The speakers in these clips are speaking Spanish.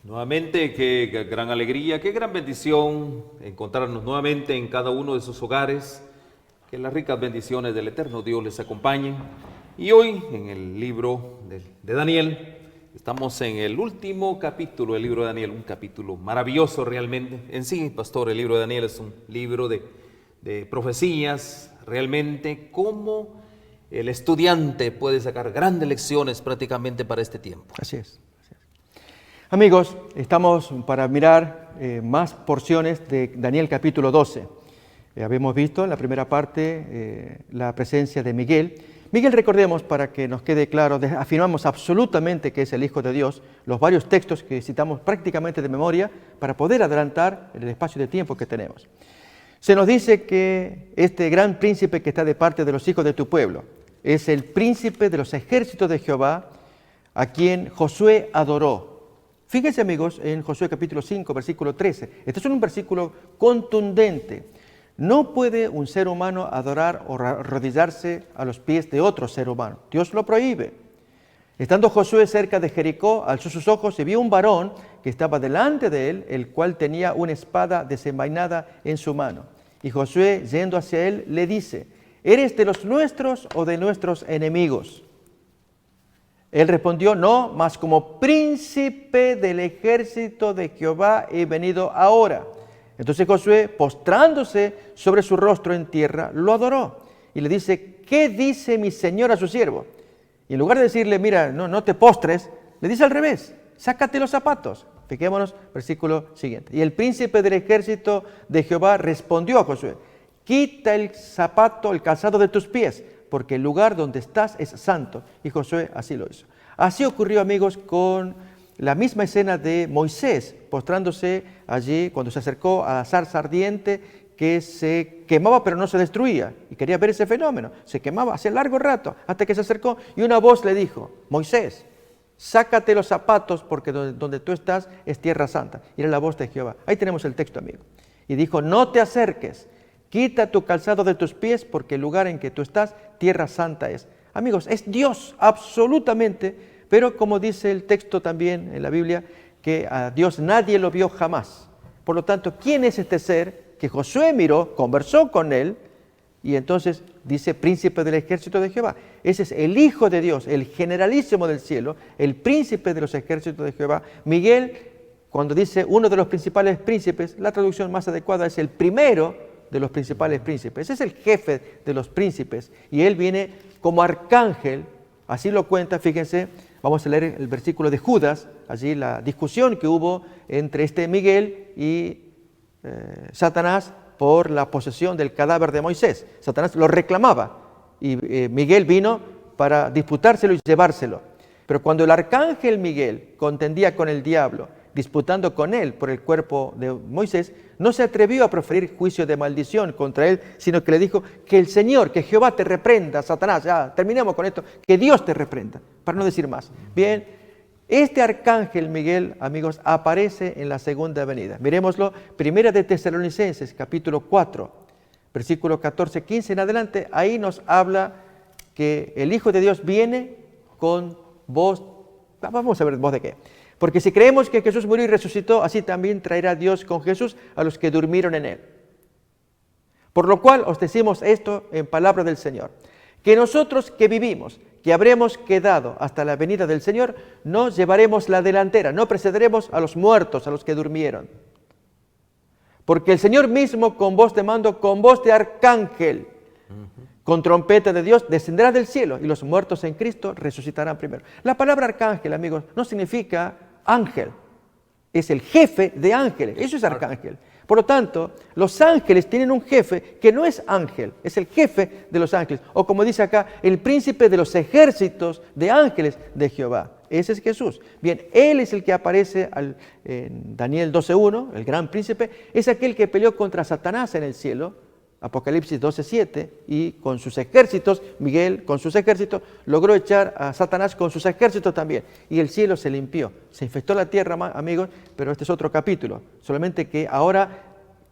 Nuevamente, qué gran alegría, qué gran bendición encontrarnos nuevamente en cada uno de sus hogares. Que las ricas bendiciones del eterno Dios les acompañen. Y hoy, en el libro de Daniel, estamos en el último capítulo del libro de Daniel, un capítulo maravilloso realmente. En sí, pastor, el libro de Daniel es un libro de profecías, realmente, cómo el estudiante puede sacar grandes lecciones prácticamente para este tiempo. Así es. Amigos, estamos para mirar más porciones de Daniel capítulo 12. Habíamos visto en la primera parte la presencia de Miguel. Miguel, recordemos, para que nos quede claro, afirmamos absolutamente que es el Hijo de Dios, los varios textos que citamos prácticamente de memoria para poder adelantar el espacio de tiempo que tenemos. Se nos dice que este gran príncipe que está de parte de los hijos de tu pueblo es el príncipe de los ejércitos de Jehová, a quien Josué adoró. Fíjense, amigos, en Josué capítulo 5, versículo 13. Este es un versículo contundente. No puede un ser humano adorar o arrodillarse a los pies de otro ser humano. Dios lo prohíbe. Estando Josué cerca de Jericó, alzó sus ojos y vio un varón que estaba delante de él, el cual tenía una espada desenvainada en su mano. Y Josué, yendo hacia él, le dice: ¿eres de los nuestros o de nuestros enemigos? Él respondió: no, mas como príncipe del ejército de Jehová he venido ahora. Entonces Josué, postrándose sobre su rostro en tierra, lo adoró. Y le dice: ¿qué dice mi señor a su siervo? Y en lugar de decirle: mira, no te postres, le dice al revés: sácate los zapatos. Fijémonos, versículo siguiente. Y el príncipe del ejército de Jehová respondió a Josué: quita el zapato, el calzado de tus pies, porque el lugar donde estás es santo. Y Josué así lo hizo. Así ocurrió, amigos, con la misma escena de Moisés, postrándose allí cuando se acercó a la zarza ardiente que se quemaba pero no se destruía. Y quería ver ese fenómeno. Se quemaba hace largo rato, hasta que se acercó y una voz le dijo: Moisés, sácate los zapatos porque donde tú estás es tierra santa. Y era la voz de Jehová. Ahí tenemos el texto, amigo. Y dijo: no te acerques. Quita tu calzado de tus pies, porque el lugar en que tú estás, tierra santa es. Amigos, es Dios, absolutamente, pero como dice el texto también en la Biblia, que a Dios nadie lo vio jamás. Por lo tanto, ¿quién es este ser que Josué miró, conversó con él, y entonces dice príncipe del ejército de Jehová? Ese es el Hijo de Dios, el generalísimo del cielo, el príncipe de los ejércitos de Jehová. Miguel, cuando dice uno de los principales príncipes, la traducción más adecuada es el primero de los principales príncipes. Ese es el jefe de los príncipes y él viene como arcángel, así lo cuenta. Fíjense, vamos a leer el versículo de Judas, allí la discusión que hubo entre este Miguel y Satanás por la posesión del cadáver de Moisés. Satanás lo reclamaba y Miguel vino para disputárselo y llevárselo. Pero cuando el arcángel Miguel contendía con el diablo, disputando con él por el cuerpo de Moisés, no se atrevió a proferir juicio de maldición contra él, sino que le dijo: que el Señor, que Jehová te reprenda, Satanás. Ya, terminemos con esto, que Dios te reprenda, para no decir más. Bien, este arcángel Miguel, amigos, aparece en la segunda venida. Miremoslo, Primera de Tesalonicenses, capítulo 4, versículo 14, 15 en adelante. Ahí nos habla que el Hijo de Dios viene con voz. Vamos a ver voz de qué. Porque si creemos que Jesús murió y resucitó, así también traerá Dios con Jesús a los que durmieron en él. Por lo cual os decimos esto en palabra del Señor: que nosotros que vivimos, que habremos quedado hasta la venida del Señor, no llevaremos la delantera, no precederemos a los muertos, a los que durmieron. Porque el Señor mismo, con voz de mando, con voz de arcángel, con trompeta de Dios, descenderá del cielo, y los muertos en Cristo resucitarán primero. La palabra arcángel, amigos, no significa ángel, es el jefe de ángeles, eso es arcángel. Por lo tanto, los ángeles tienen un jefe que no es ángel, es el jefe de los ángeles, o como dice acá, el príncipe de los ejércitos de ángeles de Jehová. Ese es Jesús. Bien, Él es el que aparece en Daniel 12:1, el gran príncipe, es aquel que peleó contra Satanás en el cielo, Apocalipsis 12:7, y con sus ejércitos, Miguel con sus ejércitos, logró echar a Satanás con sus ejércitos también. Y el cielo se limpió, se infectó la tierra, amigos, pero este es otro capítulo. Solamente que ahora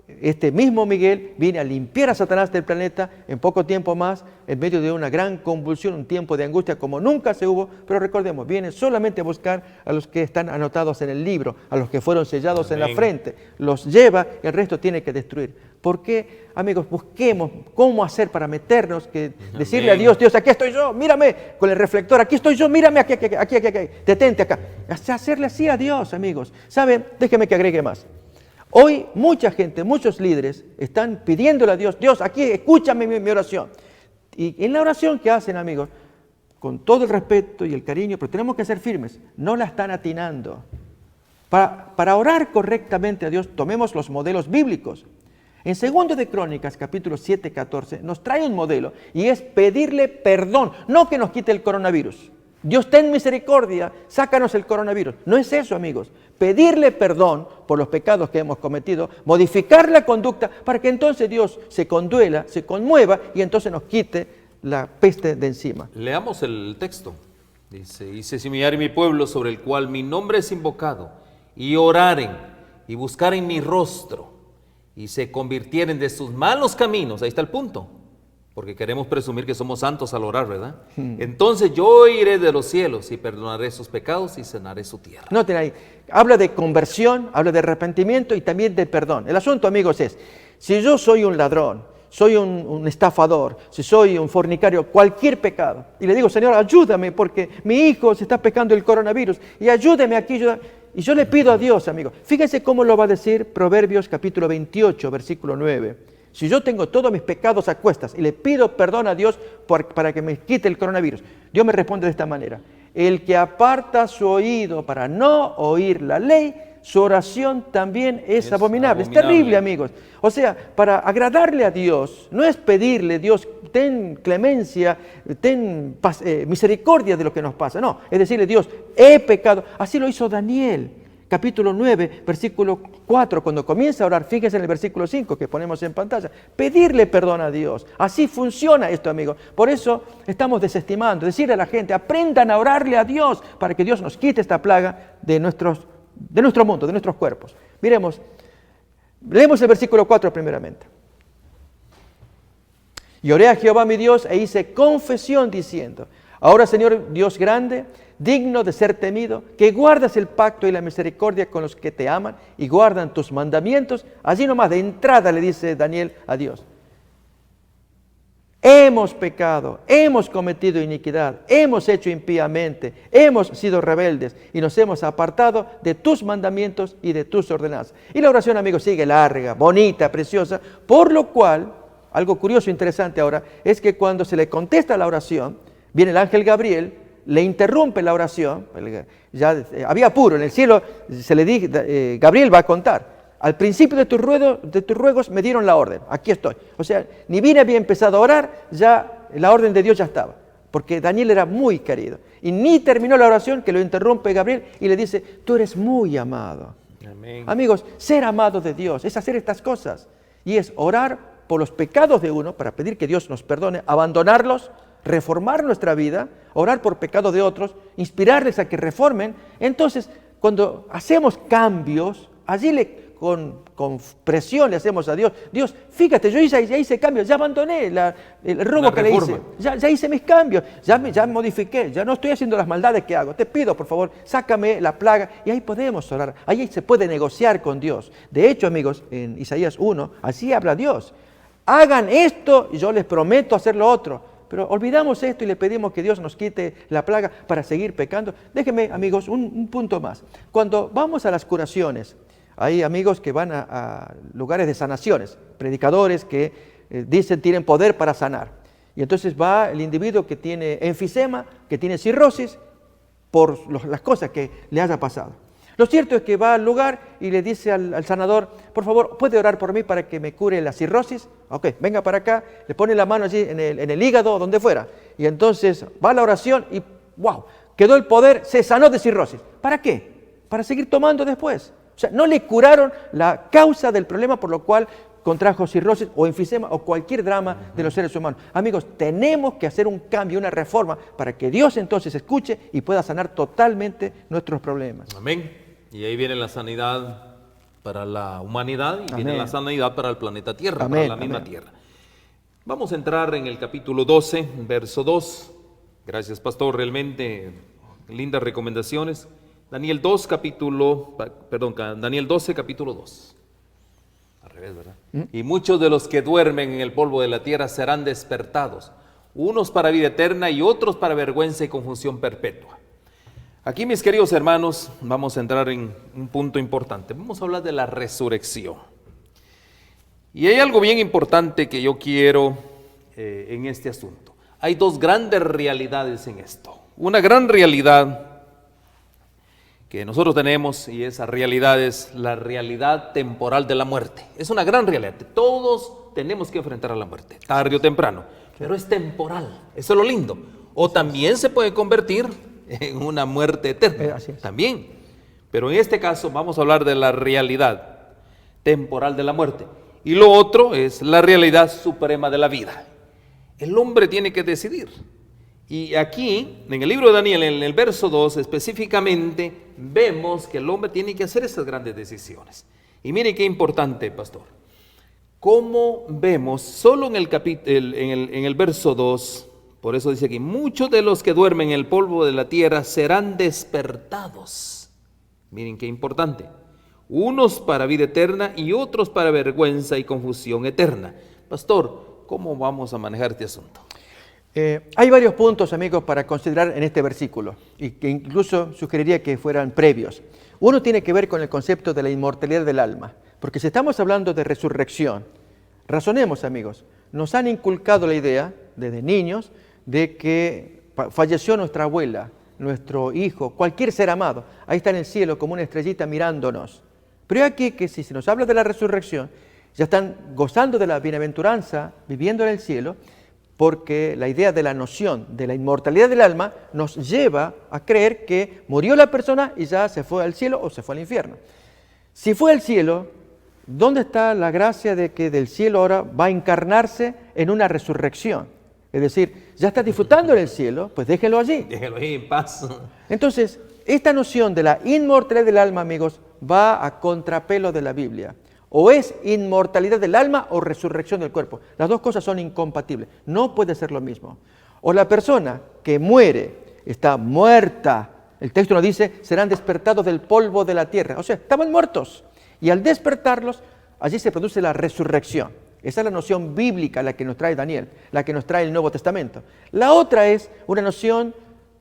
este mismo Miguel viene a limpiar a Satanás del planeta en poco tiempo más, en medio de una gran convulsión, un tiempo de angustia como nunca se hubo, pero recordemos, viene solamente a buscar a los que están anotados en el libro, a los que fueron sellados en la frente, los lleva y el resto tiene que destruir. ¿Por qué, amigos? Busquemos cómo hacer para meternos, decirle a Dios, Dios, aquí estoy yo, mírame, con el reflector, aquí estoy yo, mírame, aquí, detente acá. Hacerle así a Dios, amigos. ¿Saben? Déjeme que agregue más. Hoy mucha gente, muchos líderes están pidiéndole a Dios, Dios, aquí escúchame mi oración. Y en la oración que hacen, amigos, con todo el respeto y el cariño, pero tenemos que ser firmes, no la están atinando. Para orar correctamente a Dios, tomemos los modelos bíblicos. En 2 de Crónicas, capítulo 7, 14, nos trae un modelo y es pedirle perdón, no que nos quite el coronavirus. Dios, ten misericordia, sácanos el coronavirus. No es eso, amigos. Pedirle perdón por los pecados que hemos cometido, modificar la conducta para que entonces Dios se conduela, se conmueva y entonces nos quite la peste de encima. Leamos el texto. Dice, y se semillare mi pueblo sobre el cual mi nombre es invocado, y oraren y buscaren mi rostro, y se convirtieren de sus malos caminos. Ahí está el punto. Porque queremos presumir que somos santos al orar, ¿verdad? Entonces yo iré de los cielos y perdonaré sus pecados y sanaré su tierra. Noten ahí, habla de conversión, habla de arrepentimiento y también de perdón. El asunto, amigos, es, si yo soy un ladrón, soy un estafador, si soy un fornicario, cualquier pecado, y le digo, Señor, ayúdame porque mi hijo se está pecando el coronavirus, y ayúdeme aquí, y yo le pido a Dios, amigos. Fíjense cómo lo va a decir Proverbios capítulo 28, versículo 9. Si yo tengo todos mis pecados a cuestas y le pido perdón a Dios para que me quite el coronavirus, Dios me responde de esta manera. El que aparta su oído para no oír la ley, su oración también es abominable. Es terrible, amigos. O sea, para agradarle a Dios, no es pedirle, Dios, ten clemencia, ten misericordia de lo que nos pasa. No, es decirle, Dios, he pecado. Así lo hizo Daniel. Capítulo 9, versículo 4, cuando comienza a orar, fíjense en el versículo 5 que ponemos en pantalla, pedirle perdón a Dios. Así funciona esto, amigos. Por eso estamos desestimando, decirle a la gente, aprendan a orarle a Dios para que Dios nos quite esta plaga de nuestro mundo, de nuestros cuerpos. Miremos, leemos el versículo 4 primeramente. Y oré a Jehová mi Dios e hice confesión diciendo, ahora, Señor Dios grande, digno de ser temido, que guardas el pacto y la misericordia con los que te aman y guardan tus mandamientos. Allí nomás de entrada le dice Daniel a Dios. Hemos pecado, hemos cometido iniquidad, hemos hecho impíamente, hemos sido rebeldes y nos hemos apartado de tus mandamientos y de tus ordenanzas. Y la oración, amigos, sigue larga, bonita, preciosa, por lo cual, algo curioso e interesante ahora, es que cuando se le contesta la oración, viene el ángel Gabriel, le interrumpe la oración, ya había apuro, en el cielo se le dijo, Gabriel va a contar, al principio de tus ruegos me dieron la orden, aquí estoy. O sea, ni bien había empezado a orar, ya la orden de Dios ya estaba, porque Daniel era muy querido. Y ni terminó la oración que lo interrumpe Gabriel y le dice, tú eres muy amado. Amén. Amigos, ser amado de Dios es hacer estas cosas, y es orar por los pecados de uno, para pedir que Dios nos perdone, abandonarlos, reformar nuestra vida, orar por pecado de otros, inspirarles a que reformen. Entonces, cuando hacemos cambios, allí con presión le hacemos a Dios, Dios, fíjate, yo ya hice cambios, ya abandoné el robo que le hice, ya hice mis cambios, ya modifiqué, ya no estoy haciendo las maldades que hago, te pido por favor, sácame la plaga, y ahí podemos orar, ahí se puede negociar con Dios. De hecho, amigos, en Isaías 1, así habla Dios, hagan esto y yo les prometo hacer lo otro. Pero olvidamos esto y le pedimos que Dios nos quite la plaga para seguir pecando. Déjenme, amigos, un punto más. Cuando vamos a las curaciones, hay amigos que van a lugares de sanaciones, predicadores que dicen tienen poder para sanar. Y entonces va el individuo que tiene enfisema, que tiene cirrosis, por las cosas que le haya pasado. Lo cierto es que va al lugar y le dice al sanador, por favor, ¿puede orar por mí para que me cure la cirrosis? Ok, venga para acá, le pone la mano allí en el hígado o donde fuera. Y entonces va a la oración y ¡wow! Quedó el poder, se sanó de cirrosis. ¿Para qué? Para seguir tomando después. O sea, no le curaron la causa del problema por lo cual contrajo cirrosis o enfisema o cualquier drama de los seres humanos. Amigos, tenemos que hacer un cambio, una reforma para que Dios entonces escuche y pueda sanar totalmente nuestros problemas. Amén. Y ahí viene la sanidad para la humanidad y viene Amén. la sanidad para el planeta Tierra, Amén, para la misma amén. Tierra. Vamos a entrar en el capítulo 12, verso 2. Gracias, pastor, realmente lindas recomendaciones. Daniel 12, capítulo 2. Al revés, ¿verdad? Y muchos de los que duermen en el polvo de la tierra serán despertados, unos para vida eterna y otros para vergüenza y confusión perpetua. Aquí, mis queridos hermanos, vamos a entrar en un punto importante. Vamos a hablar de la resurrección. Y hay algo bien importante que yo quiero en este asunto. Hay dos grandes realidades en esto. Una gran realidad que nosotros tenemos, y esa realidad es la realidad temporal de la muerte. Es una gran realidad. Todos tenemos que enfrentar a la muerte, tarde o temprano, pero es temporal. Eso es lo lindo. O también se puede convertir en una muerte eterna. Así es. También. Pero en este caso vamos a hablar de la realidad temporal de la muerte. Y lo otro es la realidad suprema de la vida. El hombre tiene que decidir. Y aquí, en el libro de Daniel, en el verso 2 específicamente, vemos que el hombre tiene que hacer esas grandes decisiones. Y mire qué importante, pastor. Como vemos, solo en el verso 2, por eso dice aquí, muchos de los que duermen en el polvo de la tierra serán despertados. Miren qué importante. Unos para vida eterna y otros para vergüenza y confusión eterna. Pastor, ¿cómo vamos a manejar este asunto? Hay varios puntos, amigos, para considerar en este versículo y que incluso sugeriría que fueran previos. Uno tiene que ver con el concepto de la inmortalidad del alma, porque si estamos hablando de resurrección, razonemos, amigos, nos han inculcado la idea desde niños de que falleció nuestra abuela, nuestro hijo, cualquier ser amado, ahí está en el cielo como una estrellita mirándonos. Pero hay aquí que si se nos habla de la resurrección, ya están gozando de la bienaventuranza, viviendo en el cielo, porque la idea de la noción de la inmortalidad del alma nos lleva a creer que murió la persona y ya se fue al cielo o se fue al infierno. Si fue al cielo, ¿dónde está la gracia de que del cielo ahora va a encarnarse en una resurrección? Es decir, ya está disfrutando en el cielo, pues déjelo allí. Déjelo ahí en paz. Entonces, esta noción de la inmortalidad del alma, amigos, va a contrapelo de la Biblia. O es inmortalidad del alma o resurrección del cuerpo. Las dos cosas son incompatibles. No puede ser lo mismo. O la persona que muere está muerta. El texto nos dice, serán despertados del polvo de la tierra. O sea, estaban muertos. Y al despertarlos, allí se produce la resurrección. Esa es la noción bíblica, la que nos trae Daniel, la que nos trae el Nuevo Testamento. La otra es una noción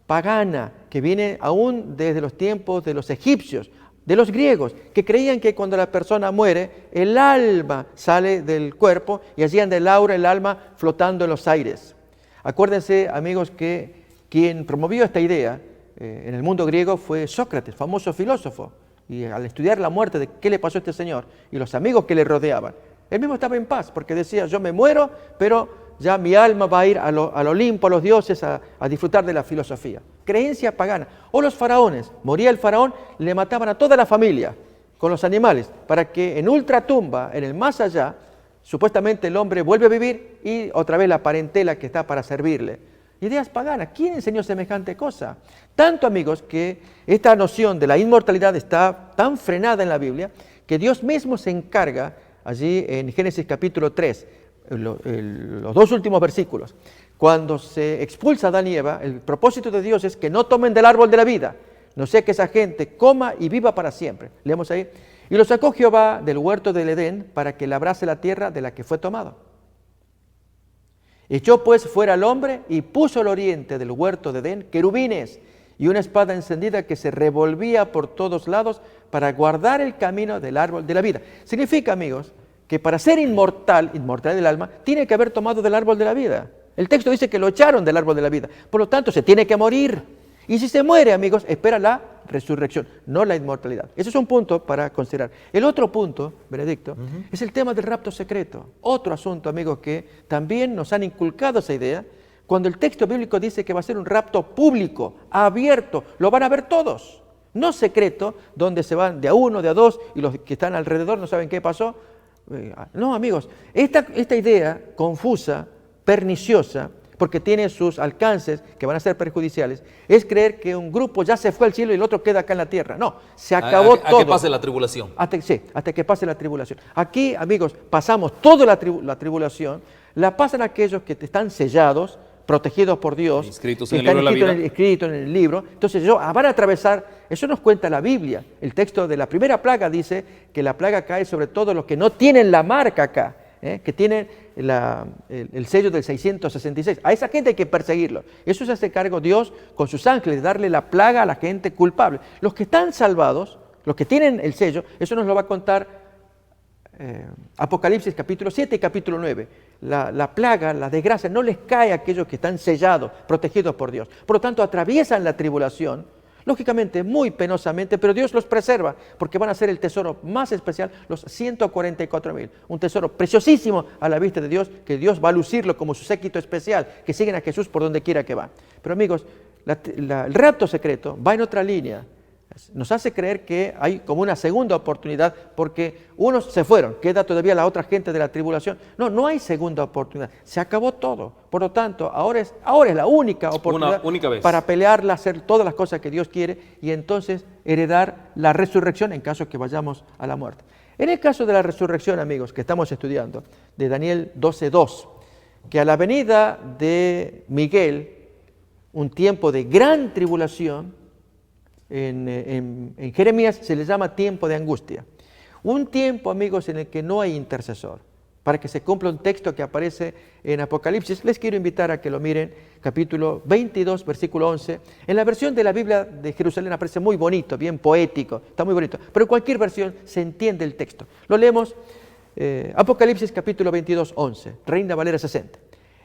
pagana, que viene aún desde los tiempos de los egipcios, de los griegos, que creían que cuando la persona muere, el alma sale del cuerpo y allí anda el aura, el alma flotando en los aires. Acuérdense, amigos, que quien promovió esta idea en el mundo griego fue Sócrates, famoso filósofo. Y al estudiar la muerte de qué le pasó a este señor y los amigos que le rodeaban, él mismo estaba en paz porque decía, yo me muero, pero ya mi alma va a ir al Olimpo, a los dioses, a disfrutar de la filosofía. Creencia pagana. O los faraones, moría el faraón, le mataban a toda la familia con los animales, para que en ultratumba, en el más allá, supuestamente el hombre vuelve a vivir y otra vez la parentela que está para servirle. Ideas paganas. ¿Quién enseñó semejante cosa? Tanto, amigos, que esta noción de la inmortalidad está tan frenada en la Biblia que Dios mismo se encarga allí en Génesis capítulo 3, los dos últimos versículos. Cuando se expulsa a Adán y Eva, el propósito de Dios es que no tomen del árbol de la vida, no sea que esa gente coma y viva para siempre. Leemos ahí. Y lo sacó Jehová del huerto del Edén para que labrase la tierra de la que fue tomado. Echó pues fuera al hombre y puso al oriente del huerto de Edén querubines y una espada encendida que se revolvía por todos lados para guardar el camino del árbol de la vida. Significa, amigos, que para ser inmortal del alma, tiene que haber tomado del árbol de la vida. El texto dice que lo echaron del árbol de la vida. Por lo tanto, se tiene que morir. Y si se muere, amigos, espera la resurrección, no la inmortalidad. Ese es un punto para considerar. El otro punto, Benedicto, es el tema del rapto secreto. Otro asunto, amigos, que también nos han inculcado esa idea. Cuando el texto bíblico dice que va a ser un rapto público, abierto, lo van a ver todos. No secreto, donde se van de a uno, de a dos, y los que están alrededor no saben qué pasó. No, amigos, esta idea confusa, perniciosa, porque tiene sus alcances que van a ser perjudiciales, es creer que un grupo ya se fue al cielo y el otro queda acá en la tierra. No, se acabó todo. A que pase la tribulación. Hasta que pase la tribulación. Aquí, amigos, pasamos toda la tribulación, la pasan aquellos que están sellados, protegidos por Dios, inscritos que en el libro de la vida. Escritos en el libro. Entonces van a atravesar, eso nos cuenta la Biblia. El texto de la primera plaga dice que la plaga cae sobre todos los que no tienen la marca acá, que tienen el sello del 666. A esa gente hay que perseguirlo. Eso se hace cargo Dios con sus ángeles, de darle la plaga a la gente culpable. Los que están salvados, los que tienen el sello, eso nos lo va a contar Apocalipsis capítulo 7 y capítulo 9. La plaga, la desgracia, no les cae a aquellos que están sellados, protegidos por Dios. Por lo tanto, atraviesan la tribulación, lógicamente muy penosamente, pero Dios los preserva, porque van a ser el tesoro más especial, los 144,000. Un tesoro preciosísimo a la vista de Dios, que Dios va a lucirlo como su séquito especial, que siguen a Jesús por donde quiera que va. Pero amigos, el rapto secreto va en otra línea. Nos hace creer que hay como una segunda oportunidad porque unos se fueron, queda todavía la otra gente de la tribulación. No, no hay segunda oportunidad, se acabó todo. Por lo tanto, ahora es la única oportunidad para pelearla, hacer todas las cosas que Dios quiere y entonces heredar la resurrección en caso que vayamos a la muerte. En el caso de la resurrección, amigos, que estamos estudiando, de Daniel 12:2, que a la venida de Miguel, un tiempo de gran tribulación, en Jeremías se le llama tiempo de angustia. Un tiempo, amigos, en el que no hay intercesor. Para que se cumpla un texto que aparece en Apocalipsis, les quiero invitar a que lo miren, capítulo 22, versículo 11. En la versión de la Biblia de Jerusalén aparece muy bonito, bien poético, está muy bonito. Pero en cualquier versión se entiende el texto. Lo leemos, Apocalipsis capítulo 22, 11, Reina Valera 60.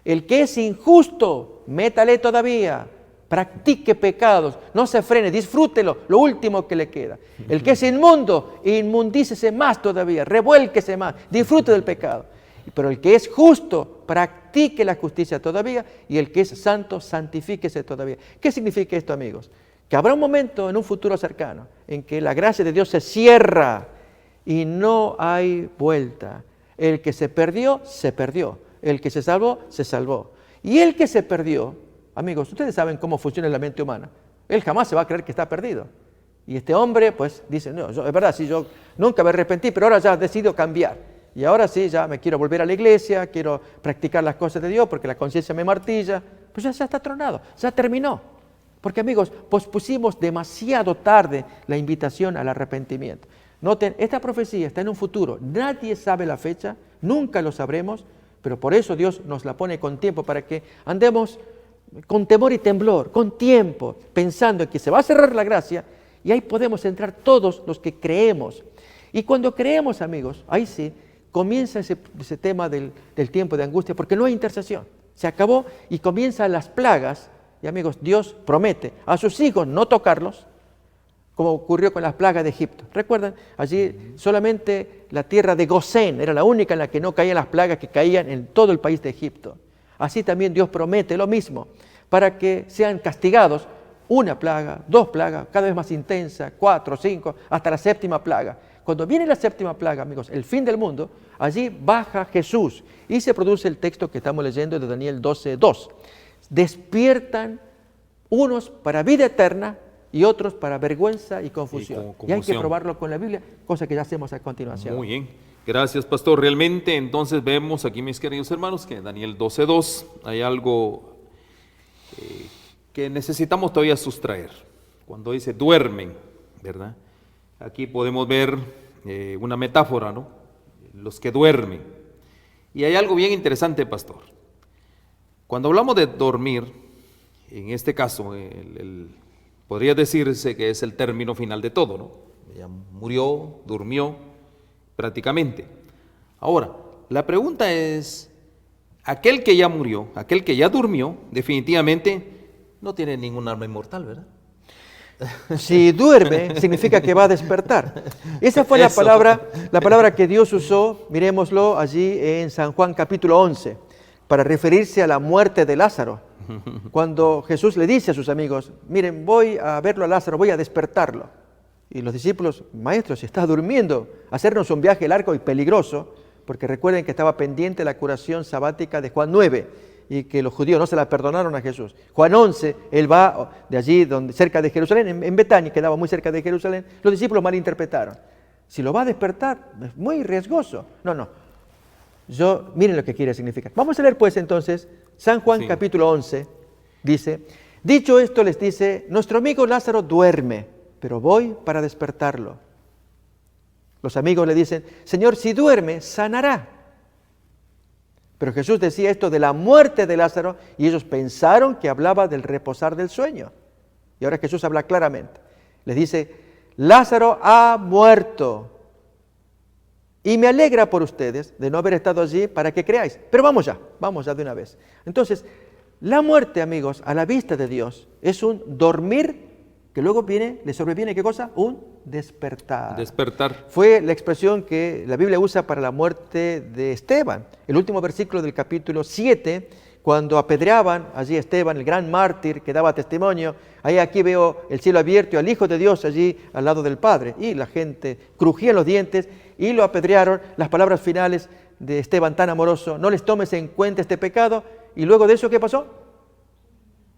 El que es injusto, métale todavía. Practique pecados, no se frene, disfrútelo, lo último que le queda. El que es inmundo, inmundícese más todavía, revuélquese más, disfrute del pecado. Pero el que es justo, practique la justicia todavía, y el que es santo, santifíquese todavía. ¿Qué significa esto, amigos? Que habrá un momento en un futuro cercano en que la gracia de Dios se cierra y no hay vuelta. El que se perdió, el que se salvó, se salvó. Y el que se perdió, amigos, ustedes saben cómo funciona la mente humana. Él jamás se va a creer que está perdido. Y este hombre, pues, dice, no, es verdad, sí, yo nunca me arrepentí, pero ahora ya decido cambiar. Y ahora sí, ya me quiero volver a la iglesia, quiero practicar las cosas de Dios porque la conciencia me martilla. Pues ya está tronado, ya terminó. Porque, amigos, pospusimos demasiado tarde la invitación al arrepentimiento. Noten, esta profecía está en un futuro. Nadie sabe la fecha, nunca lo sabremos, pero por eso Dios nos la pone con tiempo para que andemos con temor y temblor, con tiempo, pensando en que se va a cerrar la gracia y ahí podemos entrar todos los que creemos. Y cuando creemos, amigos, ahí sí, comienza ese tema del tiempo de angustia porque no hay intercesión. Se acabó y comienzan las plagas y, amigos, Dios promete a sus hijos no tocarlos, como ocurrió con las plagas de Egipto. ¿Recuerdan? Allí solamente la tierra de Gosén era la única en la que no caían las plagas que caían en todo el país de Egipto. Así también Dios promete lo mismo, para que sean castigados una plaga, 2 plagas, cada vez más intensa, 4, 5, hasta la 7ª plaga. Cuando viene la 7ª plaga, amigos, el fin del mundo, allí baja Jesús y se produce el texto que estamos leyendo de Daniel 12:2. Despiertan unos para vida eterna y otros para vergüenza y confusión. Y hay que probarlo con la Biblia, cosa que ya hacemos a continuación. Muy bien. Gracias, pastor. Realmente, entonces vemos aquí, mis queridos hermanos, que en Daniel 12:2 hay algo que necesitamos todavía sustraer. Cuando dice duermen, ¿verdad? Aquí podemos ver una metáfora, ¿no? Los que duermen. Y hay algo bien interesante, pastor. Cuando hablamos de dormir, en este caso, podría decirse que es el término final de todo, ¿no? Ella murió, durmió, prácticamente. Ahora, la pregunta es, aquel que ya murió, aquel que ya durmió, definitivamente no tiene ningún arma inmortal, ¿verdad? Si duerme, significa que va a despertar. Esa fue la palabra que Dios usó, miremoslo allí en San Juan capítulo 11, para referirse a la muerte de Lázaro. Cuando Jesús le dice a sus amigos, miren, voy a verlo a Lázaro, voy a despertarlo. Y los discípulos, maestros, está durmiendo, hacernos un viaje largo y peligroso, porque recuerden que estaba pendiente la curación sabática de Juan 9. y que los judíos no se la perdonaron a Jesús. Juan 11, él va de allí, cerca de Jerusalén, en Betania, quedaba muy cerca de Jerusalén, los discípulos malinterpretaron. Si lo va a despertar, es muy riesgoso. No. Miren lo que quiere significar. Vamos a leer pues entonces, San Juan capítulo 11, dice, dicho esto les dice, nuestro amigo Lázaro duerme, pero voy para despertarlo. Los amigos le dicen, Señor, si duerme, sanará. Pero Jesús decía esto de la muerte de Lázaro y ellos pensaron que hablaba del reposar del sueño. Y ahora Jesús habla claramente. Les dice, Lázaro ha muerto. Y me alegra por ustedes de no haber estado allí para que creáis. Pero vamos ya de una vez. Entonces, la muerte, amigos, a la vista de Dios, es un dormir que luego le sobreviene, ¿qué cosa? Un despertar. Despertar. Fue la expresión que la Biblia usa para la muerte de Esteban. El último versículo del capítulo 7, cuando apedreaban allí a Esteban, el gran mártir que daba testimonio, aquí veo el cielo abierto y al Hijo de Dios allí al lado del Padre. Y la gente crujía en los dientes y lo apedrearon. Las palabras finales de Esteban tan amoroso, no les tomes en cuenta este pecado. Y luego de eso, ¿qué pasó?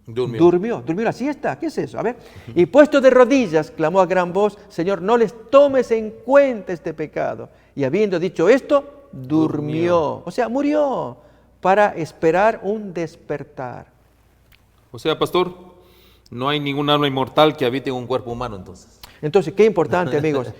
Durmió la siesta. ¿Qué es eso? A ver. Y puesto de rodillas, clamó a gran voz, Señor, no les tomes en cuenta este pecado. Y habiendo dicho esto, durmió. O sea, murió para esperar un despertar. O sea, pastor, no hay ningún alma inmortal que habite en un cuerpo humano entonces. Entonces, qué importante, amigos.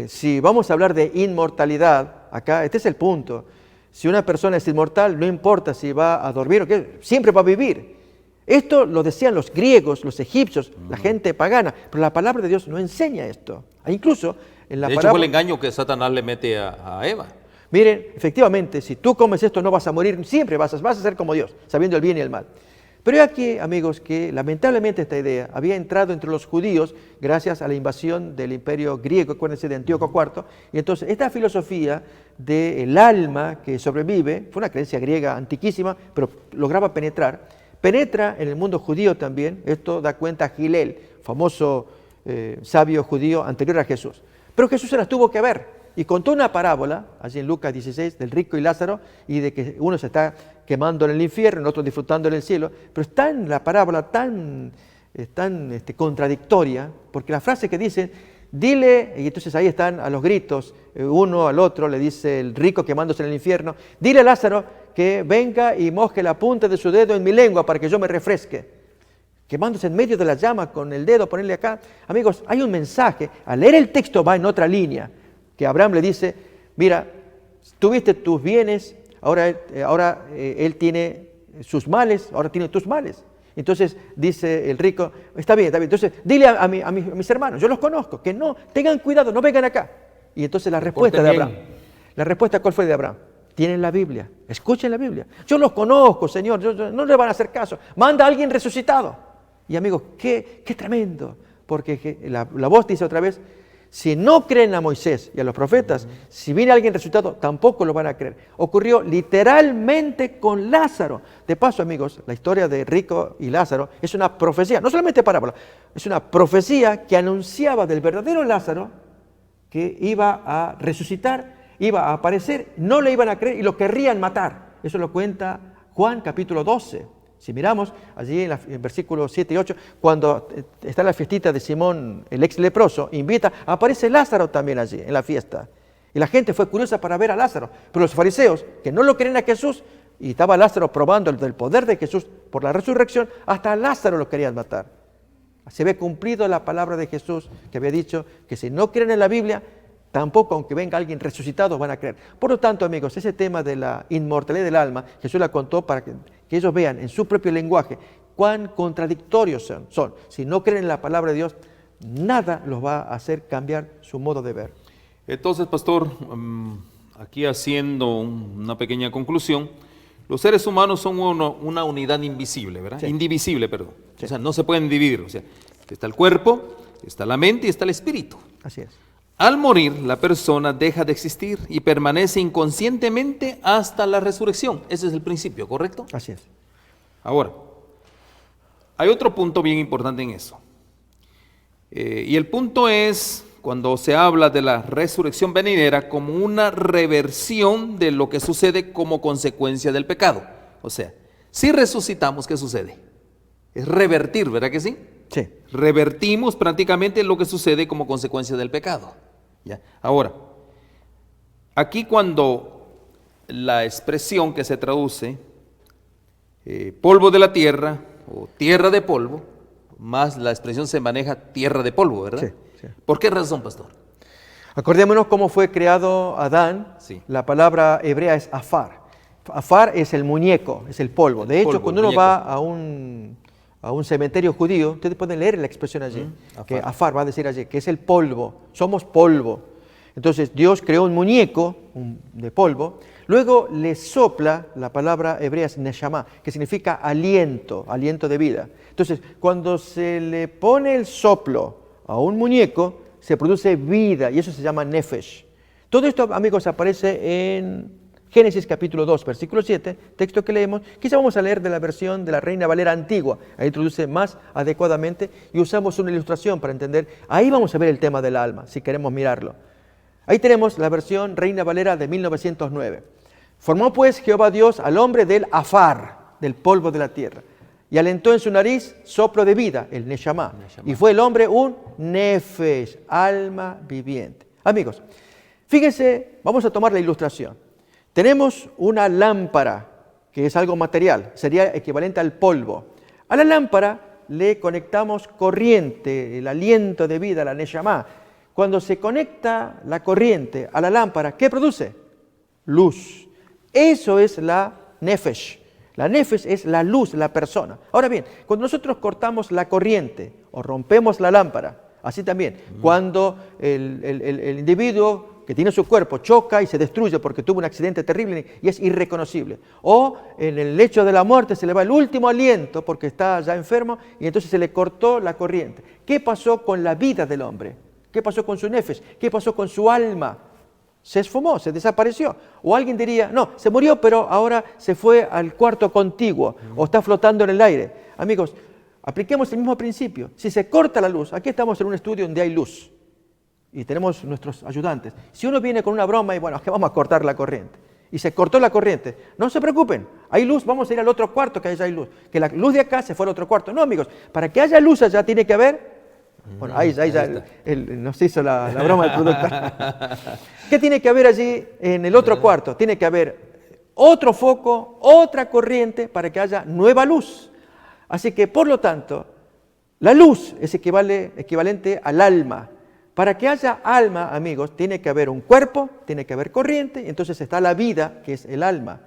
Si vamos a hablar de inmortalidad, acá, este es el punto. Si una persona es inmortal, no importa si va a dormir o qué, siempre va a vivir. Esto lo decían los griegos, los egipcios, la gente pagana, pero la palabra de Dios no enseña esto. Incluso en la de hecho, palabra... fue el engaño que Satanás le mete a Eva. Miren, efectivamente, si tú comes esto no vas a morir, siempre vas a ser como Dios, sabiendo el bien y el mal. Pero aquí, amigos, que lamentablemente esta idea había entrado entre los judíos gracias a la invasión del imperio griego, acuérdense de Antíoco IV, y entonces esta filosofía del alma que sobrevive, fue una creencia griega antiquísima, pero lograba penetra en el mundo judío también. Esto da cuenta a Gilel, famoso sabio judío anterior a Jesús. Pero Jesús se las tuvo que ver y contó una parábola, allí en Lucas 16, del rico y Lázaro, y de que uno se está quemando en el infierno, el otro disfrutando en el cielo. Pero es la parábola tan contradictoria, porque la frase que dice, dile, y entonces ahí están a los gritos, uno al otro, le dice el rico quemándose en el infierno, dile a Lázaro que venga y moje la punta de su dedo en mi lengua para que yo me refresque. Quemándose en medio de la llama con el dedo, ponerle acá. Amigos, hay un mensaje. Al leer el texto va en otra línea, que Abraham le dice, mira, tuviste tus bienes, ahora él tiene sus males, ahora tiene tus males. Entonces dice el rico, está bien, entonces dile a mis hermanos, yo los conozco, que no, tengan cuidado, no vengan acá. Y entonces la respuesta de Abraham, ¿cuál fue de Abraham? Tienen la Biblia, escuchen la Biblia. Yo los conozco, Señor, no le van a hacer caso. Manda a alguien resucitado. Y amigos, qué tremendo, porque la voz dice otra vez, si no creen a Moisés y a los profetas, si viene alguien resucitado, tampoco lo van a creer. Ocurrió literalmente con Lázaro. De paso, amigos, la historia de Rico y Lázaro es una profecía, no solamente parábola, es una profecía que anunciaba del verdadero Lázaro que iba a resucitar, iba a aparecer, no le iban a creer y lo querrían matar. Eso lo cuenta Juan capítulo 12. Si miramos allí en versículos 7 y 8, cuando está la fiestita de Simón, el ex leproso, aparece Lázaro también allí en la fiesta. Y la gente fue curiosa para ver a Lázaro. Pero los fariseos, que no lo creen a Jesús, y estaba Lázaro probando el poder de Jesús por la resurrección, hasta a Lázaro lo querían matar. Se había cumplido la palabra de Jesús que había dicho que si no creen en la Biblia, tampoco aunque venga alguien resucitado van a creer. Por lo tanto, amigos, ese tema de la inmortalidad del alma, Jesús la contó para que ellos vean en su propio lenguaje cuán contradictorios son. Si no creen en la palabra de Dios, nada los va a hacer cambiar su modo de ver. Entonces, pastor, aquí haciendo una pequeña conclusión, los seres humanos son una unidad invisible, ¿verdad? Sí. Indivisible, perdón. Sí. O sea, no se pueden dividir. O sea, está el cuerpo, está la mente y está el espíritu. Así es. Al morir, la persona deja de existir y permanece inconscientemente hasta la resurrección. Ese es el principio, ¿correcto? Así es. Ahora, hay otro punto bien importante en eso. Y el punto es cuando se habla de la resurrección venidera como una reversión de lo que sucede como consecuencia del pecado. O sea, Si resucitamos, ¿qué sucede? Es revertir, ¿verdad que sí? Sí. Revertimos prácticamente lo que sucede como consecuencia del pecado. ¿Ya? Ahora, aquí cuando la expresión que se traduce polvo de la tierra o tierra de polvo, más la expresión se maneja tierra de polvo, ¿verdad? Sí, sí. ¿Por qué razón, pastor? Acordémonos cómo fue creado Adán. Sí. La palabra hebrea es afar. Afar es el muñeco, es el polvo. De hecho, polvo, cuando uno muñeco. va a un cementerio judío, ustedes pueden leer la expresión allí, que afar va a decir allí, que es el polvo, somos polvo. Entonces Dios creó un muñeco de polvo, luego le sopla, la palabra hebrea es neshama, que significa aliento, aliento de vida. Entonces, cuando se le pone el soplo a un muñeco, se produce vida y eso se llama nefesh. Todo esto, amigos, aparece en Génesis capítulo 2, versículo 7, texto que leemos. Quizá vamos a leer de la versión de la Reina Valera antigua, ahí introduce más adecuadamente y usamos una ilustración para entender. Ahí vamos a ver el tema del alma, si queremos mirarlo. Ahí tenemos la versión Reina Valera de 1909. Formó pues Jehová Dios al hombre del afar, del polvo de la tierra, y alentó en su nariz soplo de vida, el neshama, y fue el hombre un nefesh, alma viviente. Amigos, fíjense, vamos a tomar la ilustración. Tenemos una lámpara, que es algo material, sería equivalente al polvo. A la lámpara le conectamos corriente, el aliento de vida, la neshama. Cuando se conecta la corriente a la lámpara, ¿qué produce? Luz. Eso es la nefesh. La nefesh es la luz, la persona. Ahora bien, cuando nosotros cortamos la corriente o rompemos la lámpara, así también, cuando el individuo que tiene su cuerpo choca y se destruye porque tuvo un accidente terrible y es irreconocible, o en el lecho de la muerte se le va el último aliento porque está ya enfermo y entonces se le cortó la corriente. ¿Qué pasó con la vida del hombre? ¿Qué pasó con su nefesh? ¿Qué pasó con su alma? Se esfumó, se desapareció. O alguien diría, no, se murió, pero ahora se fue al cuarto contiguo o está flotando en el aire. Amigos, apliquemos el mismo principio. Si se corta la luz, aquí estamos en un estudio donde hay luz y tenemos nuestros ayudantes. Si uno viene con una broma y bueno, es que vamos a cortar la corriente y se cortó la corriente, no se preocupen, hay luz, vamos a ir al otro cuarto que allá hay luz. Que la luz de acá se fue al otro cuarto. No, amigos, para que haya luz allá tiene que haber... Bueno, ahí ya nos hizo la broma del productor. ¿Qué tiene que haber allí en el otro cuarto? Tiene que haber otro foco, otra corriente para que haya nueva luz. Así que, por lo tanto, la luz es equivalente al alma. Para que haya alma, amigos, tiene que haber un cuerpo, tiene que haber corriente, y entonces está la vida, que es el alma.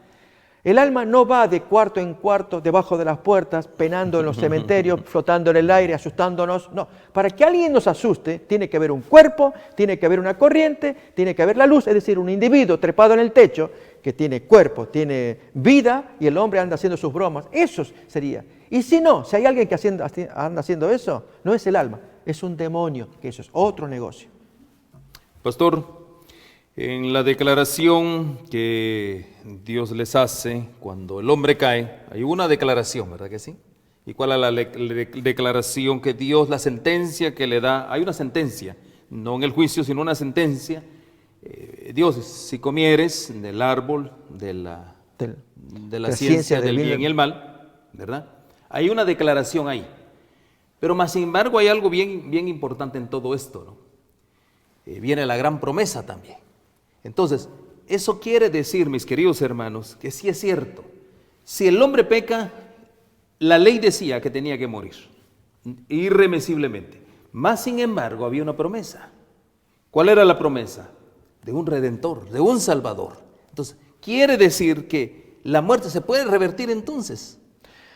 El alma no va de cuarto en cuarto, debajo de las puertas, penando en los cementerios, flotando en el aire, asustándonos. No, para que alguien nos asuste, tiene que haber un cuerpo, tiene que haber una corriente, tiene que haber la luz, es decir, un individuo trepado en el techo que tiene cuerpo, tiene vida y el hombre anda haciendo sus bromas. Eso sería. Y si no, si hay alguien que anda haciendo eso, no es el alma, es un demonio, que eso es otro negocio. Pastor, en la declaración que Dios les hace cuando el hombre cae, hay una declaración, ¿verdad que sí? ¿Y cuál es la declaración que Dios, la sentencia que le da? Hay una sentencia, no en el juicio, sino una sentencia. Dios, si comieres del árbol de la ciencia del bien y el mal, ¿verdad? Hay una declaración ahí. Pero más sin embargo hay algo bien importante en todo esto, ¿no? Viene la gran promesa también. Entonces, eso quiere decir, mis queridos hermanos, que sí es cierto. Si el hombre peca, la ley decía que tenía que morir, irremisiblemente. Más sin embargo, había una promesa. ¿Cuál era la promesa? De un redentor, de un salvador. Entonces, quiere decir que la muerte se puede revertir entonces.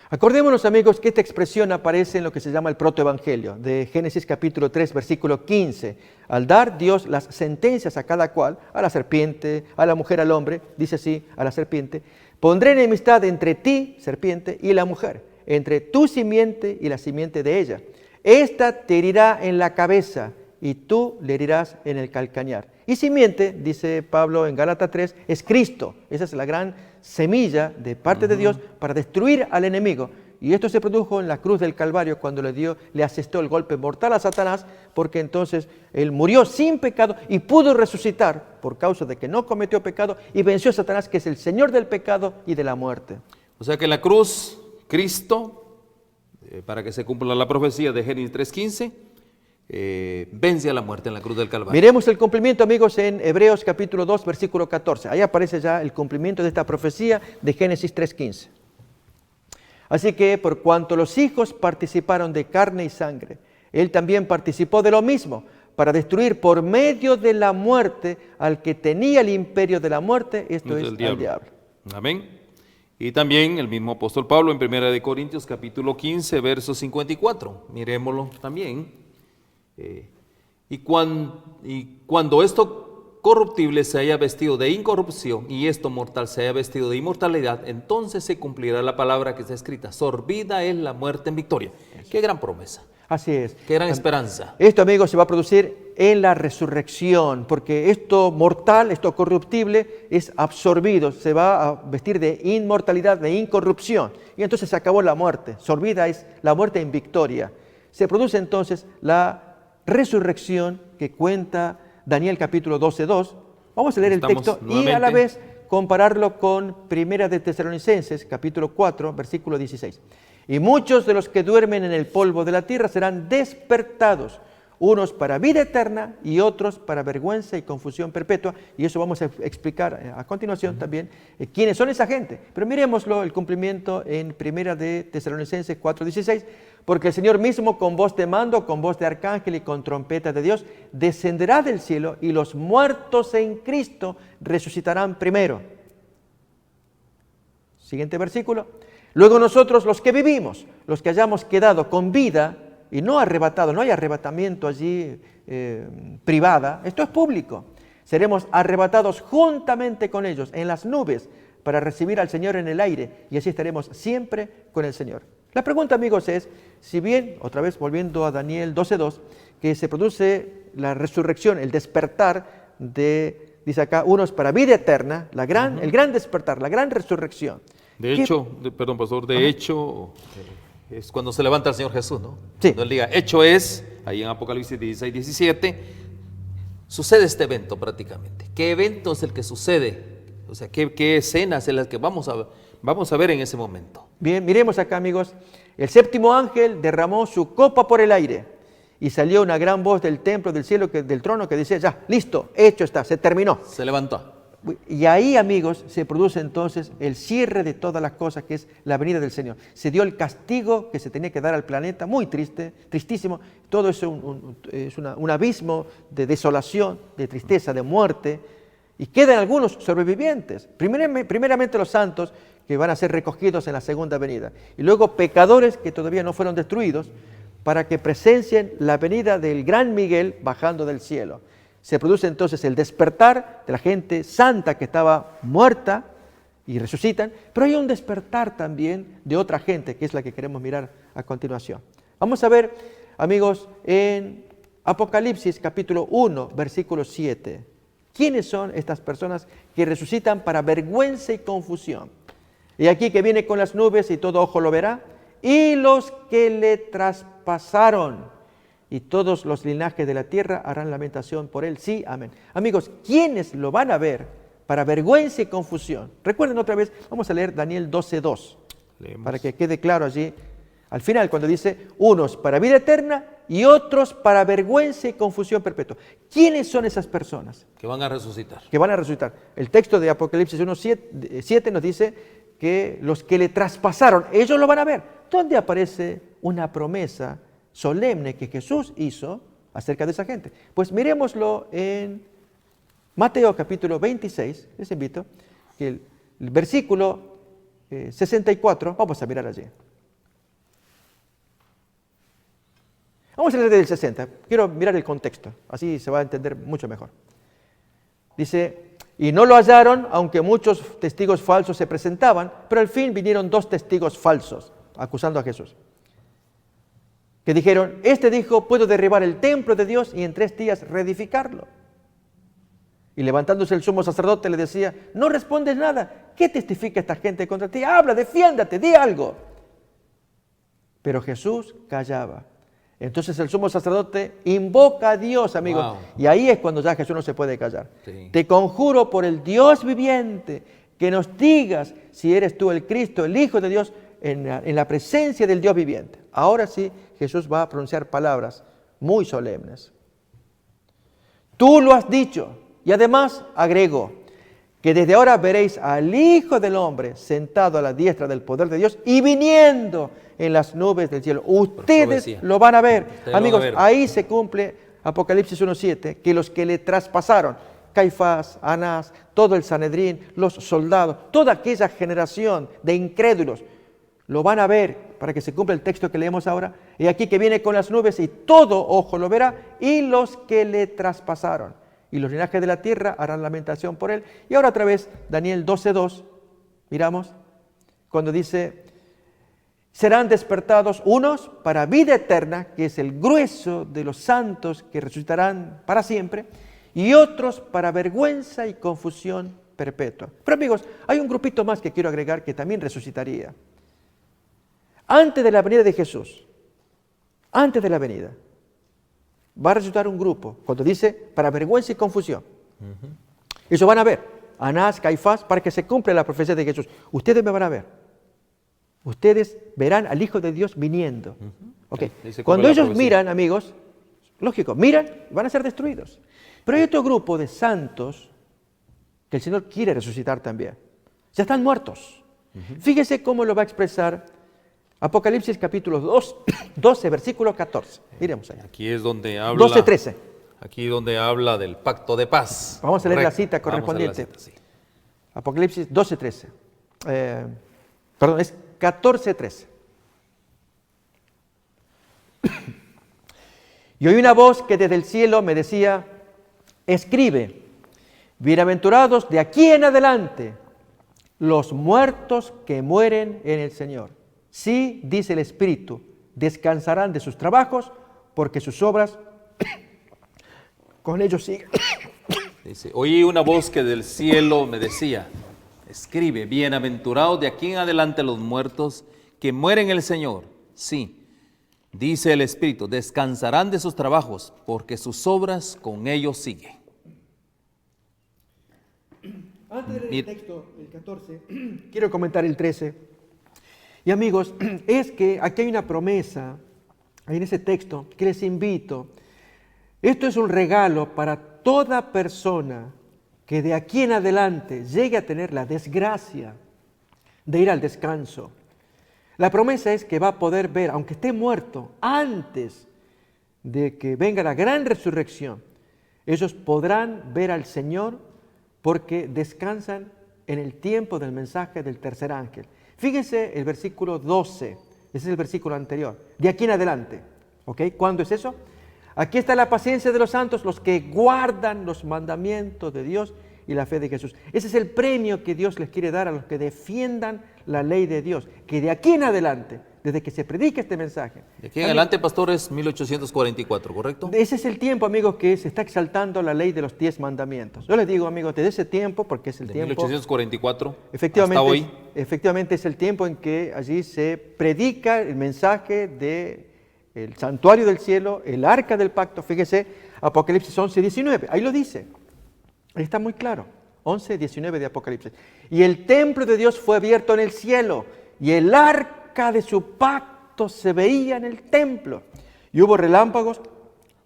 Acordémonos, amigos, que esta expresión aparece en lo que se llama el protoevangelio, de Génesis capítulo 3, versículo 15. Al dar Dios las sentencias a cada cual, a la serpiente, a la mujer, al hombre, dice así, a la serpiente, pondré enemistad entre ti, serpiente, y la mujer, entre tu simiente y la simiente de ella. Esta te herirá en la cabeza y tú le herirás en el calcañar. Y simiente, dice Pablo en Gálatas 3, es Cristo. Esa es la gran semilla de parte de Dios para destruir al enemigo. Y esto se produjo en la cruz del Calvario cuando le asestó el golpe mortal a Satanás, porque entonces él murió sin pecado y pudo resucitar por causa de que no cometió pecado y venció a Satanás, que es el Señor del pecado y de la muerte. O sea que en la cruz, Cristo, para que se cumpla la profecía de Génesis 3:15, vence a la muerte en la cruz del Calvario. Miremos el cumplimiento, amigos, en Hebreos capítulo 2, versículo 14. Ahí aparece ya el cumplimiento de esta profecía de Génesis 3:15. Así que por cuanto los hijos participaron de carne y sangre, él también participó de lo mismo, para destruir por medio de la muerte al que tenía el imperio de la muerte, esto es, al diablo. Amén. Y también el mismo apóstol Pablo en 1 Corintios capítulo 15, verso 54. Miremoslo también. Y cuando esto corruptible se haya vestido de incorrupción y esto mortal se haya vestido de inmortalidad, entonces se cumplirá la palabra que está escrita: sorbida es la muerte en victoria. Qué gran promesa. Así es. Qué gran esperanza. Esto, amigos, se va a producir en la resurrección, porque esto mortal, esto corruptible, es absorbido, se va a vestir de inmortalidad, de incorrupción. Y entonces se acabó la muerte. Sorbida es la muerte en victoria. Se produce entonces la resurrección que cuenta Daniel capítulo 12:2. Vamos a leer el texto y a la vez compararlo con Primera de Tesalonicenses capítulo 4, versículo 16. Y muchos de los que duermen en el polvo de la tierra serán despertados, unos para vida eterna y otros para vergüenza y confusión perpetua. Y eso vamos a explicar a continuación también quiénes son esa gente. Pero miremoslo, el cumplimiento en Primera de Tesalonicenses 4:16. Porque el Señor mismo con voz de mando, con voz de arcángel y con trompeta de Dios, descenderá del cielo y los muertos en Cristo resucitarán primero. Siguiente versículo. Luego nosotros, los que vivimos, los que hayamos quedado con vida y no arrebatado, no hay arrebatamiento allí privada, esto es público, seremos arrebatados juntamente con ellos en las nubes para recibir al Señor en el aire y así estaremos siempre con el Señor. La pregunta, amigos, es, si bien, otra vez volviendo a Daniel 12:2, que se produce la resurrección, el despertar de, dice acá, unos para vida eterna, el gran despertar, la gran resurrección. De hecho, perdón, pastor, de hecho, es cuando se levanta el Señor Jesús, ¿no? Sí. Cuando él diga, hecho es, ahí en Apocalipsis 16:17, sucede este evento prácticamente. ¿Qué evento es el que sucede? O sea, ¿qué escenas en las que vamos a ver en ese momento? Bien, miremos acá, amigos. El séptimo ángel derramó su copa por el aire y salió una gran voz del templo, del cielo, del trono, que decía, ya, listo, hecho está, se terminó. Se levantó. Y ahí, amigos, se produce entonces el cierre de todas las cosas, que es la venida del Señor. Se dio el castigo que se tenía que dar al planeta, muy triste, tristísimo. Todo eso es un abismo de desolación, de tristeza, de muerte. Y quedan algunos sobrevivientes. Primeramente los santos, que van a ser recogidos en la segunda venida. Y luego pecadores que todavía no fueron destruidos, para que presencien la venida del gran Miguel bajando del cielo. Se produce entonces el despertar de la gente santa que estaba muerta y resucitan, pero hay un despertar también de otra gente, que es la que queremos mirar a continuación. Vamos a ver, amigos, en Apocalipsis capítulo 1, versículo 7. ¿Quiénes son estas personas que resucitan para vergüenza y confusión? Y aquí que viene con las nubes y todo ojo lo verá, y los que le traspasaron. Y todos los linajes de la tierra harán lamentación por él. Sí, amén. Amigos, ¿quiénes lo van a ver para vergüenza y confusión? Recuerden otra vez, vamos a leer Daniel 12:2, para que quede claro allí. Al final, cuando dice, unos para vida eterna y otros para vergüenza y confusión perpetua. ¿Quiénes son esas personas? Que van a resucitar. Que van a resucitar. El texto de Apocalipsis 1:7 nos dice que los que le traspasaron, ellos lo van a ver. ¿Dónde aparece una promesa solemne que Jesús hizo acerca de esa gente? Pues miremoslo en Mateo capítulo 26, les invito, que el versículo 64, vamos a mirar allí. Vamos a leer del 60, quiero mirar el contexto, así se va a entender mucho mejor. Dice, y no lo hallaron, aunque muchos testigos falsos se presentaban, pero al fin vinieron 2 testigos falsos, acusando a Jesús. Que dijeron, este dijo, puedo derribar el templo de Dios y en 3 días reedificarlo. Y levantándose el sumo sacerdote le decía, no respondes nada, ¿qué testifica esta gente contra ti? Habla, defiéndate, di algo. Pero Jesús callaba. Entonces el sumo sacerdote invoca a Dios, amigos. Wow. Y ahí es cuando ya Jesús no se puede callar. Sí. Te conjuro por el Dios viviente que nos digas si eres tú el Cristo, el Hijo de Dios, en la presencia del Dios viviente. Ahora sí, Jesús va a pronunciar palabras muy solemnes. Tú lo has dicho, y además agregó que desde ahora veréis al Hijo del Hombre sentado a la diestra del poder de Dios y viniendo en las nubes del cielo. Ustedes lo van a ver. Amigos, ahí se cumple Apocalipsis 1:7, que los que le traspasaron, Caifás, Anás, todo el Sanedrín, los soldados, toda aquella generación de incrédulos, lo van a ver para que se cumpla el texto que leemos ahora. Y aquí que viene con las nubes y todo ojo lo verá, y los que le traspasaron. Y los linajes de la tierra harán lamentación por él. Y ahora otra vez, Daniel 12:2, miramos, cuando dice, serán despertados unos para vida eterna, que es el grueso de los santos que resucitarán para siempre, y otros para vergüenza y confusión perpetua. Pero amigos, hay un grupito más que quiero agregar que también resucitaría. Antes de la venida de Jesús, antes de la venida, va a resucitar un grupo, cuando dice para vergüenza y confusión. Eso van a ver, Anás, Caifás, para que se cumpla la profecía de Jesús. Ustedes me van a ver. Ustedes verán al Hijo de Dios viniendo. Okay. Cuando ellos miran, amigos, lógico, miran, van a ser destruidos. Pero hay otro grupo de santos que el Señor quiere resucitar también. Ya están muertos. Fíjese cómo lo va a expresar Apocalipsis capítulo 12, versículo 14. Miremos allá. Aquí es donde habla. 12:13. Aquí donde habla del pacto de paz. Vamos a leer la cita correspondiente. Apocalipsis 12:13. Perdón, es 14:13. Y oí una voz que desde el cielo me decía, escribe, bienaventurados de aquí en adelante los muertos que mueren en el Señor. Sí, dice el Espíritu, descansarán de sus trabajos porque sus obras con ellos siguen. Dice, oí una voz que del cielo me decía, escribe, bienaventurados de aquí en adelante los muertos que mueren en el Señor. Sí, dice el Espíritu, descansarán de sus trabajos porque sus obras con ellos siguen. Antes de leer el texto, el 14, quiero comentar el 13. Y amigos, es que aquí hay una promesa, ahí en ese texto, que les invito. Esto es un regalo para toda persona que de aquí en adelante llegue a tener la desgracia de ir al descanso. La promesa es que va a poder ver, aunque esté muerto, antes de que venga la gran resurrección, ellos podrán ver al Señor porque descansan en el tiempo del mensaje del tercer ángel. Fíjense el versículo 12, ese es el versículo anterior, de aquí en adelante. ¿Ok? ¿Cuándo es eso? Aquí está la paciencia de los santos, los que guardan los mandamientos de Dios y la fe de Jesús. Ese es el premio que Dios les quiere dar a los que defiendan la ley de Dios, que de aquí en adelante, desde que se predique este mensaje. De aquí en adelante, pastor, es 1844, ¿correcto? Ese es el tiempo, amigos, que se está exaltando la ley de los 10 mandamientos. Yo les digo, amigos, desde ese tiempo, porque es el tiempo... 1844 efectivamente, hasta hoy. Efectivamente es el tiempo en que allí se predica el mensaje del santuario del cielo, el arca del pacto. Fíjese, Apocalipsis 11:19, ahí lo dice. Ahí está muy claro, 11:19 de Apocalipsis. Y el templo de Dios fue abierto en el cielo, y el arca de su pacto se veía en el templo. Y hubo relámpagos,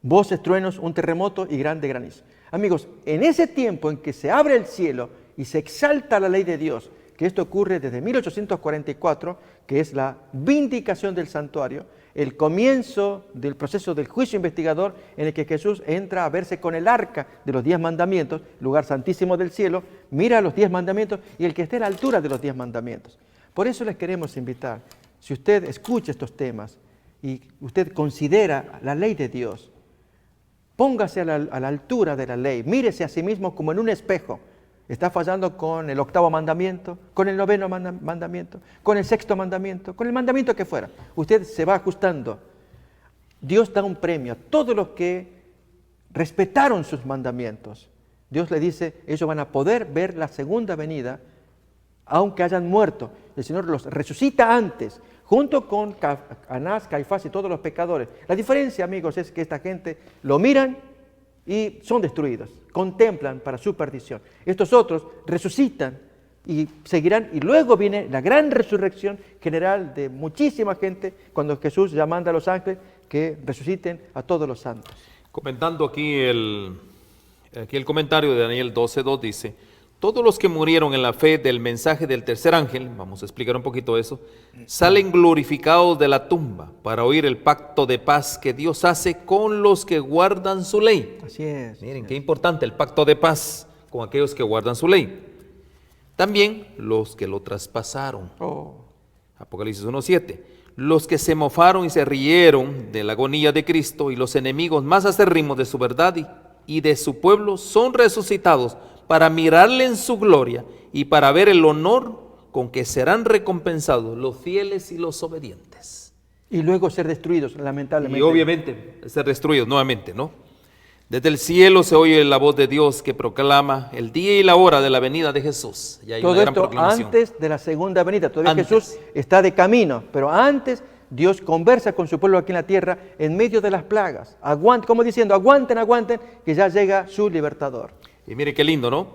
voces, truenos, un terremoto y grande granizo. Amigos, en ese tiempo en que se abre el cielo y se exalta la ley de Dios, que esto ocurre desde 1844, que es la vindicación del santuario, el comienzo del proceso del juicio investigador en el que Jesús entra a verse con el arca de los 10 mandamientos, lugar santísimo del cielo, mira los 10 mandamientos y el que esté a la altura de los 10 mandamientos. Por eso les queremos invitar, si usted escucha estos temas y usted considera la ley de Dios, póngase a la altura de la ley, mírese a sí mismo como en un espejo. Está fallando con el 8º mandamiento, con el 9º mandamiento, con el 6º mandamiento, con el mandamiento que fuera. Usted se va ajustando. Dios da un premio a todos los que respetaron sus mandamientos. Dios le dice, ellos van a poder ver la segunda venida, aunque hayan muerto. El Señor los resucita antes, junto con Anás, Caifás y todos los pecadores. La diferencia, amigos, es que esta gente lo miran y son destruidos, contemplan para su perdición. Estos otros resucitan y seguirán, y luego viene la gran resurrección general de muchísima gente, cuando Jesús ya manda a los ángeles que resuciten a todos los santos. Comentando aquí el comentario de Daniel 12:2 dice: todos los que murieron en la fe del mensaje del tercer ángel, vamos a explicar un poquito eso, salen glorificados de la tumba para oír el pacto de paz que Dios hace con los que guardan su ley. Así es. Miren, qué importante el pacto de paz con aquellos que guardan su ley. También los que lo traspasaron. Apocalipsis 1:7. Los que se mofaron y se rieron de la agonía de Cristo y los enemigos más acérrimos de su verdad y de su pueblo son resucitados para mirarle en su gloria y para ver el honor con que serán recompensados los fieles y los obedientes. Y luego ser destruidos, lamentablemente. Y obviamente ser destruidos nuevamente, ¿no? Desde el cielo se oye la voz de Dios que proclama el día y la hora de la venida de Jesús. Y hay todo una gran esto proclamación. Antes de la segunda venida. Todavía Antes. Jesús está de camino, pero antes Dios conversa con su pueblo aquí en la tierra en medio de las plagas. Como diciendo, aguanten, que ya llega su libertador. Y mire qué lindo, ¿no?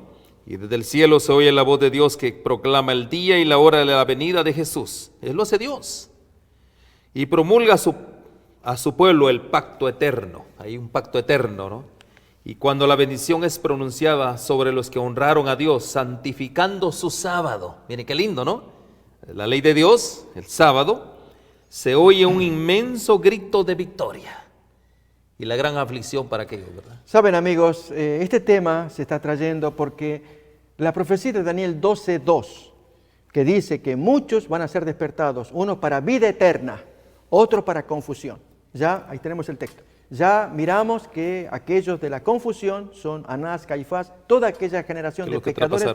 Y desde el cielo se oye la voz de Dios que proclama el día y la hora de la venida de Jesús. Él lo hace Dios. Y promulga a su pueblo el pacto eterno. Hay un pacto eterno, ¿no? Y cuando la bendición es pronunciada sobre los que honraron a Dios, santificando su sábado. Miren qué lindo, ¿no? La ley de Dios, el sábado, se oye un inmenso grito de victoria. Y la gran aflicción para aquellos, ¿verdad? Saben, amigos, este tema se está trayendo porque la profecía de Daniel 12:2, que dice que muchos van a ser despertados, uno para vida eterna, otro para confusión. Ya, ahí tenemos el texto. Ya miramos que aquellos de la confusión son Anás, Caifás, toda aquella generación de pecadores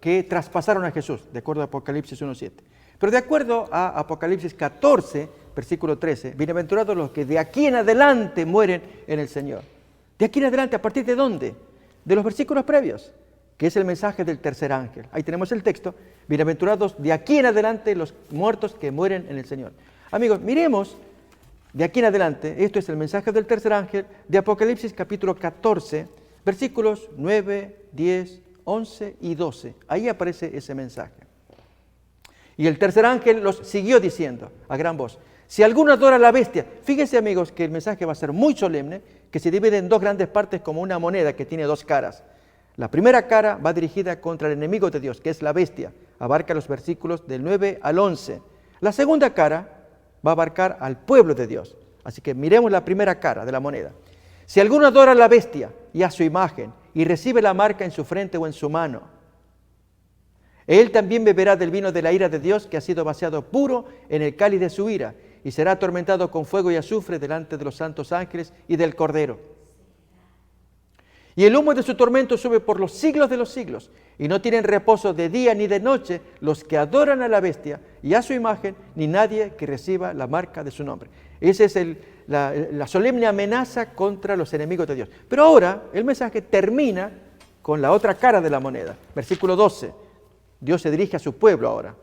que traspasaron a Jesús, de acuerdo a Apocalipsis 1:7. Pero de acuerdo a Apocalipsis 14, versículo 13, bienaventurados los que de aquí en adelante mueren en el Señor. De aquí en adelante, ¿a partir de dónde? De los versículos previos, que es el mensaje del tercer ángel. Ahí tenemos el texto, bienaventurados de aquí en adelante los muertos que mueren en el Señor. Amigos, miremos de aquí en adelante, esto es el mensaje del tercer ángel de Apocalipsis capítulo 14, versículos 9, 10, 11 y 12. Ahí aparece ese mensaje. Y el tercer ángel los siguió diciendo a gran voz: si alguno adora a la bestia, fíjense, amigos, que el mensaje va a ser muy solemne, que se divide en dos grandes partes como una moneda que tiene dos caras. La primera cara va dirigida contra el enemigo de Dios, que es la bestia, abarca los versículos del 9 al 11. La segunda cara va a abarcar al pueblo de Dios. Así que miremos la primera cara de la moneda. Si alguno adora a la bestia y a su imagen y recibe la marca en su frente o en su mano, él también beberá del vino de la ira de Dios que ha sido vaciado puro en el cáliz de su ira y será atormentado con fuego y azufre delante de los santos ángeles y del Cordero. Y el humo de su tormento sube por los siglos de los siglos, y no tienen reposo de día ni de noche los que adoran a la bestia y a su imagen, ni nadie que reciba la marca de su nombre. Esa es la solemne amenaza contra los enemigos de Dios. Pero ahora el mensaje termina con la otra cara de la moneda. Versículo 12. Dios se dirige a su pueblo ahora.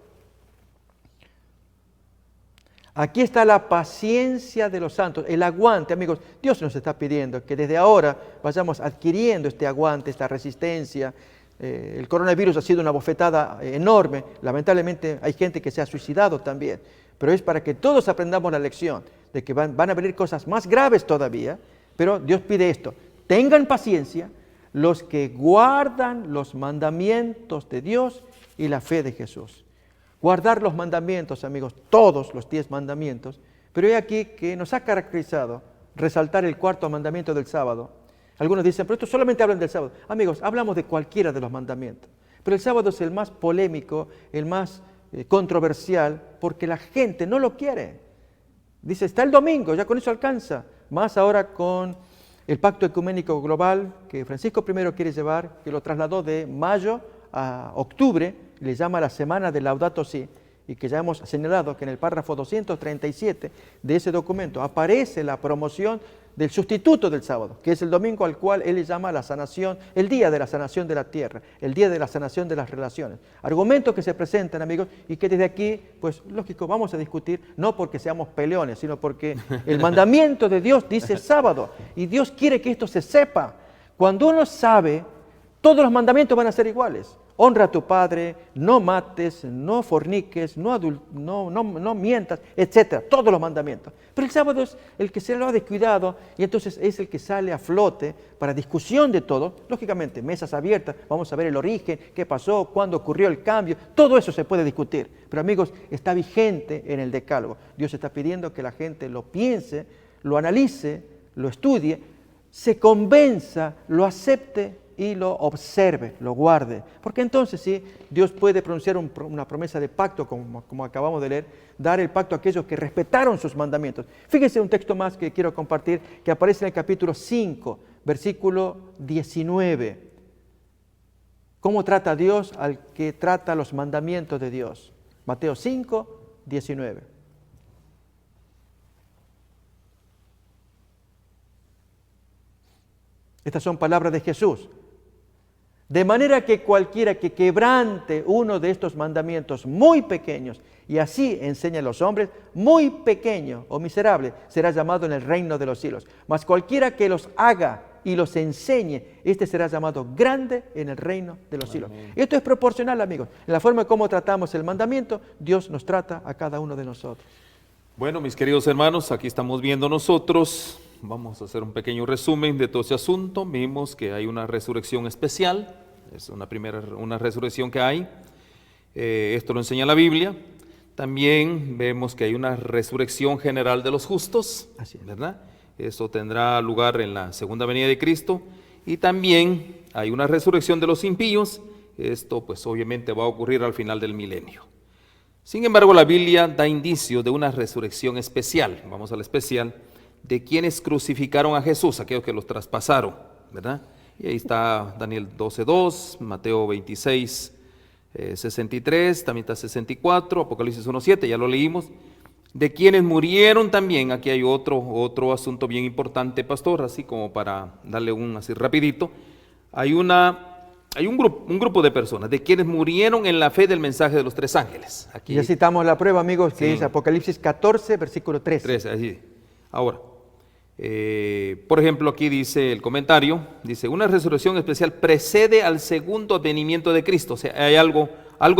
Aquí está la paciencia de los santos, el aguante, amigos. Dios nos está pidiendo que desde ahora vayamos adquiriendo este aguante, esta resistencia. El coronavirus ha sido una bofetada enorme. Lamentablemente hay gente que se ha suicidado también. Pero es para que todos aprendamos la lección de que van a venir cosas más graves todavía. Pero Dios pide esto: tengan paciencia los que guardan los mandamientos de Dios y la fe de Jesús. Guardar los mandamientos, amigos, todos los 10 mandamientos, pero he aquí que nos ha caracterizado resaltar el cuarto mandamiento del sábado. Algunos dicen, pero esto solamente hablan del sábado. Amigos, hablamos de cualquiera de los mandamientos, pero el sábado es el más polémico, el más controversial, porque la gente no lo quiere. Dice, está el domingo, ya con eso alcanza. Más ahora con el Pacto Ecuménico Global que Francisco I quiere llevar, que lo trasladó de mayo a octubre, le llama la Semana de Laudato Si, y que ya hemos señalado que en el párrafo 237 de ese documento aparece la promoción del sustituto del sábado, que es el domingo al cual él le llama la sanación, el día de la sanación de la tierra, el día de la sanación de las relaciones. Argumentos que se presentan, amigos, y que desde aquí, pues lógico, vamos a discutir, no porque seamos peleones, sino porque el mandamiento de Dios dice sábado, y Dios quiere que esto se sepa. Cuando uno sabe Todos los mandamientos van a ser iguales. Honra a tu padre, no mates, no forniques, no mientas, etc. Todos los mandamientos. Pero el sábado es el que se lo ha descuidado y entonces es el que sale a flote para discusión de todo. Lógicamente, mesas abiertas, vamos a ver el origen, qué pasó, cuándo ocurrió el cambio. Todo eso se puede discutir. Pero amigos, está vigente en el decálogo. Dios está pidiendo que la gente lo piense, lo analice, lo estudie, se convenza, lo acepte y lo observe, lo guarde. Porque entonces sí, Dios puede pronunciar una promesa de pacto, como acabamos de leer, dar el pacto a aquellos que respetaron sus mandamientos. Fíjense un texto más que quiero compartir, que aparece en el capítulo 5, versículo 19. ¿Cómo trata Dios al que trata los mandamientos de Dios? Mateo 5, 19. Estas son palabras de Jesús. De manera que cualquiera que quebrante uno de estos mandamientos muy pequeños, y así enseña a los hombres, muy pequeño o miserable, será llamado en el reino de los cielos. Mas cualquiera que los haga y los enseñe, este será llamado grande en el reino de los cielos. Esto es proporcional, amigos. En la forma como tratamos el mandamiento, Dios nos trata a cada uno de nosotros. Bueno, mis queridos hermanos, aquí estamos viendo nosotros, vamos a hacer un pequeño resumen de todo ese asunto. Vimos que hay una resurrección especial, es una resurrección que hay, esto lo enseña la Biblia. También vemos que hay una resurrección general de los justos, ¿verdad? Eso tendrá lugar en la segunda venida de Cristo. Y también hay una resurrección de los impíos, esto pues obviamente va a ocurrir al final del milenio. Sin embargo, la Biblia da indicio de una resurrección especial, vamos al especial, de quienes crucificaron a Jesús, aquellos que los traspasaron, ¿verdad? Y ahí está Daniel 12:2, Mateo 26, 63, también está 64, Apocalipsis 1:7, ya lo leímos. De quienes murieron también, aquí hay otro asunto bien importante, pastor, así como para darle así rapidito. Hay un grupo de personas, de quienes murieron en la fe del mensaje de los tres ángeles. Aquí ya citamos la prueba, amigos, que sí, es Apocalipsis 14, versículo 13. 13, allí. Ahora, por ejemplo, aquí dice el comentario, dice, una resurrección especial precede al segundo advenimiento de Cristo, o sea, hay algo